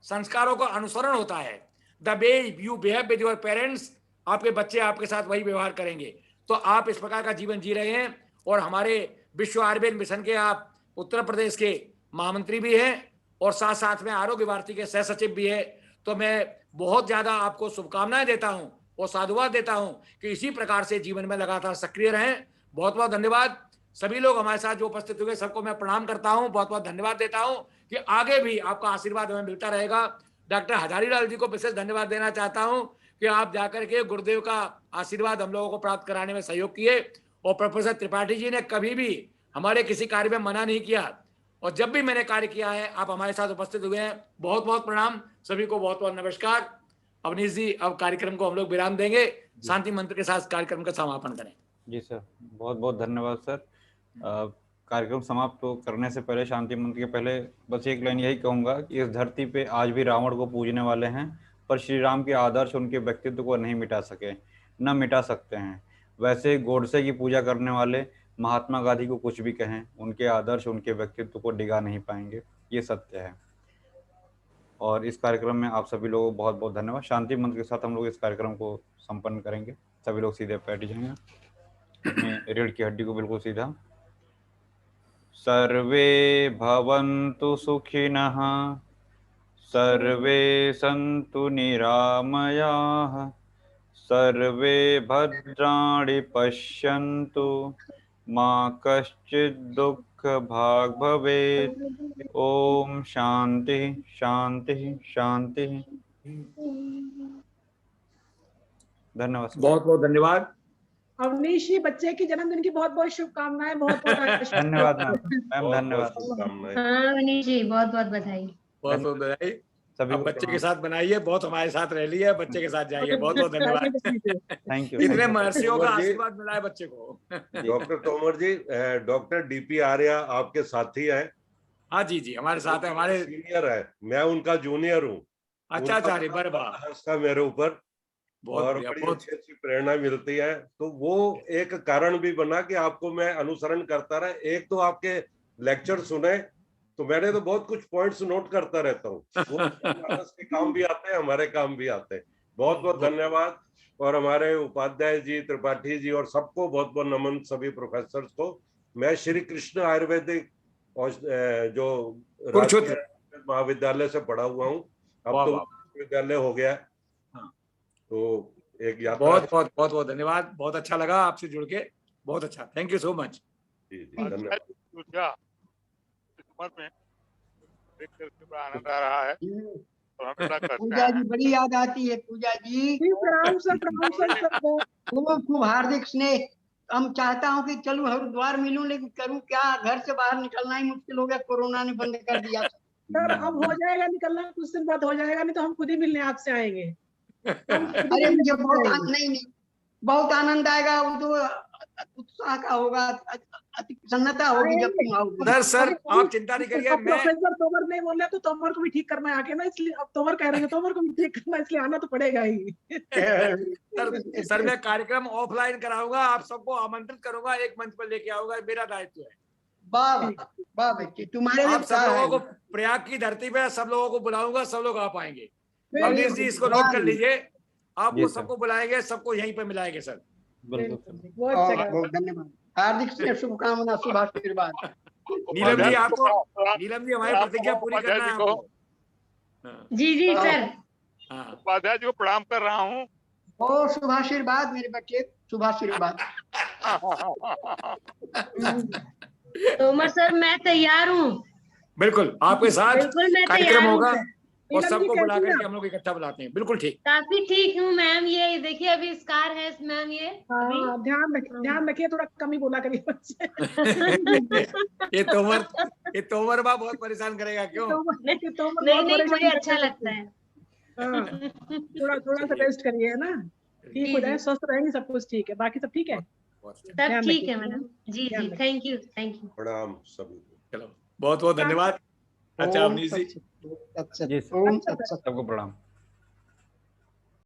संस्कारों का अनुसरण होता है। The way you behave with your parents, आपके बच्चे आपके साथ वही व्यवहार करेंगे। तो आप इस प्रकार का जीवन जी रहे हैं और हमारे विश्व आयुर्वेद मिशन के आप उत्तर प्रदेश के महामंत्री भी हैं और साथ साथ में आरोग्य भारती के सह सचिव भी है। तो मैं बहुत ज्यादा आपको शुभकामनाएं देता हूं और साधुवाद देता हूं कि इसी प्रकार से जीवन में लगातार सक्रिय रहें। बहुत बहुत धन्यवाद। सभी लोग हमारे साथ जो उपस्थित हुए सबको मैं प्रणाम करता हूं, बहुत बहुत धन्यवाद देता हूं कि आगे भी आपका आशीर्वाद हमें मिलता रहेगा। डॉक्टर हजारीलाल जी को विशेष धन्यवाद देना चाहता हूं कि आप जाकर के गुरुदेव का आशीर्वाद हम लोगों को प्राप्त कराने में सहयोग किए, और प्रोफेसर त्रिपाठी जी ने कभी भी हमारे किसी कार्य में मना नहीं किया, और जब भी मैंने कार्य किया है आप हमारे साथ उपस्थित हुए हैं। बहुत बहुत प्रणाम, सभी को बहुत बहुत नमस्कार। अवनीश जी अब कार्यक्रम को हम लोग विराम देंगे, शांति मंत्र के साथ कार्यक्रम का समापन करें। जी सर, बहुत बहुत धन्यवाद सर। कार्यक्रम समाप्त करने से पहले, शांति मंत्र के पहले बस एक लाइन यही कहूंगा कि इस धरती पे आज भी रावण को पूजने वाले हैं, पर श्री राम के आदर्श उनके व्यक्तित्व को नहीं मिटा सके, न मिटा सकते हैं। वैसे गोडसे की पूजा करने वाले महात्मा गांधी को कुछ भी कहें, उनके आदर्श उनके व्यक्तित्व को डिगा नहीं पाएंगे, ये सत्य है। और इस कार्यक्रम में आप सभी लोगों को बहुत बहुत धन्यवाद। शांति मंत्र के साथ हम लोग इस कार्यक्रम को संपन्न करेंगे। सभी लोग सीधे बैठ जाएंगे, अपनी रीढ़ की हड्डी को बिल्कुल सीधा। सर्वे भवन्तु सुखिनः, सर्वे सन्तु निरामयाः, सर्वे भद्राणि पश्यन्तु, मा कश्चित् दुःख भाग् भवेत्। ओम शांति शांति शांति। धन्यवाद सर। बहुत बहुत धन्यवाद। अवनीश जी, बच्चे की जन्मदिन की बहुत बहुत शुभकामनाएं, बहुत बहुत धन्यवाद मैम। बहुत धन्यवाद। शुभकामनाएं। हाँ मनीष जी, बहुत बहुत बधाई। बहुत बहुत बधाई। सभी अब को बच्चे के साथ बनाइए, बहुत हमारे साथ रह लिया, बच्चे के साथ जाइए। बहुत बहुत धन्यवाद। Thank you. इतने महर्षियों का तोमर जी, आशीर्वाद मिला है बच्चे को। डॉक्टर तोमर जी, डॉक्टर डीपी आर्या आपके साथी हैं। हाँ जी जी, हमारे साथ है, हमारे सीनियर है, मैं उनका जूनियर हूँ। अच्छा अच्छा, अरे बड़े वाह, हंसता मेरे ऊपर बहुत और बढ़िया, बड़ी बहुत अच्छी अच्छी प्रेरणा मिलती है। तो वो एक कारण भी बना कि आपको मैं अनुसरण करता रहा। एक तो आपके लेक्चर सुने तो मैंने तो बहुत कुछ पॉइंट्स नोट करता रहता हूँ, वो मानस के काम भी आते हैं, हमारे काम भी आते हैं। बहुत बहुत धन्यवाद। और हमारे उपाध्याय जी, त्रिपाठी जी और सबको बहुत बहुत नमन, सभी प्रोफेसर को। मैं श्री कृष्ण आयुर्वेदिक जो राजकीय महाविद्यालय से पढ़ा हुआ हूँ, अब तो विश्वविद्यालय हो गया। तो एक यात्रा। बहुत बहुत बहुत बहुत धन्यवाद, बहुत अच्छा लगा आपसे जुड़ के, बहुत अच्छा, थैंक यू सो मच। जी जी धन्यवाद। आनंद आ रहा है। पूजा जी बड़ी याद आती है, पूजा जी। प्रणाम सर, प्रणाम सर। खूब खूब हार्दिक स्नेह। हम चाहता हूँ कि चलूं हरिद्वार मिलूं, लेकिन करूं क्या, घर से बाहर निकलना ही मुश्किल हो गया, कोरोना ने बंद कर दिया। सर अब हो जाएगा निकलना, कुछ दिन बाद हो जाएगा, नहीं तो हम खुद ही मिलने आपसे आएंगे। अरे मुझे बहुत नहीं बहुत आनंद आएगा, वो तो उत्साह का होगा, अति प्रसन्नता होगी जब तुम आओगे। सर आप चिंता नहीं करिए, मैं प्रोफेसर तोमर नहीं बोल रहे तो तोमर को भी ठीक करना है आके ना, इसलिए अब तोमर कह रहे हैं, तोमर को भी ठीक करना, इसलिए आना तो पड़ेगा ही। सर मैं कार्यक्रम ऑफलाइन कराऊंगा, आप सबको आमंत्रित करूंगा, एक मंच पर लेके आऊंगा, मेरा दायित्व है। वाह वाह बच्चे, तुम्हारे लिए आप सब लोगों को प्रयाग की धरती पे सब लोगों को बुलाऊंगा, सब लोग आ पाएंगे। अवनीश जी इसको नोट कर लीजिए, आपको सबको बुलाएंगे, सबको यहीं पे मिलाएंगे सर। बहुत धन्यवाद, हार्दिक शुभकामना, शुभ आशीर्वाद। नीलम जी आपको, नीलम जी हमारी प्रतिज्ञा पूरी करना है आपको। जी जी सर। उपाध्याय जी को प्रणाम कर रहा हूँ। ओ शुभाशीर्वाद मेरे बच्चे, शुभाशीर्वाद। तोमर सर मैं तैयार हूँ। बिल्कुल आपके साथ बिल्कुल मैं कार्यक्रम तैयार होगा हूँ। और सबको बुला करके हम लोग इकट्ठा बुलाते हैं। बिल्कुल ठीक, काफी ठीक हूँ मैम। ये देखिए अभी स्कार है मैम, ये ध्यान रखिए, थोड़ा कम ही बोला करिए बच्चे। ये तोमर बा बहुत परेशान करेगा क्यों? नहीं मुझे अच्छा लगता है। थोड़ा सा रेस्ट करिए, है ना, ठीक हो जाए, स्वस्थ रहेंगे, सब कुछ ठीक है, बाकी सब ठीक है, सब ठीक है मैडम। जी जी, थैंक यू प्रणाम सभी को। चलो बहुत बहुत धन्यवाद। अच्छा अवनीश जी, जी सबको प्रणाम।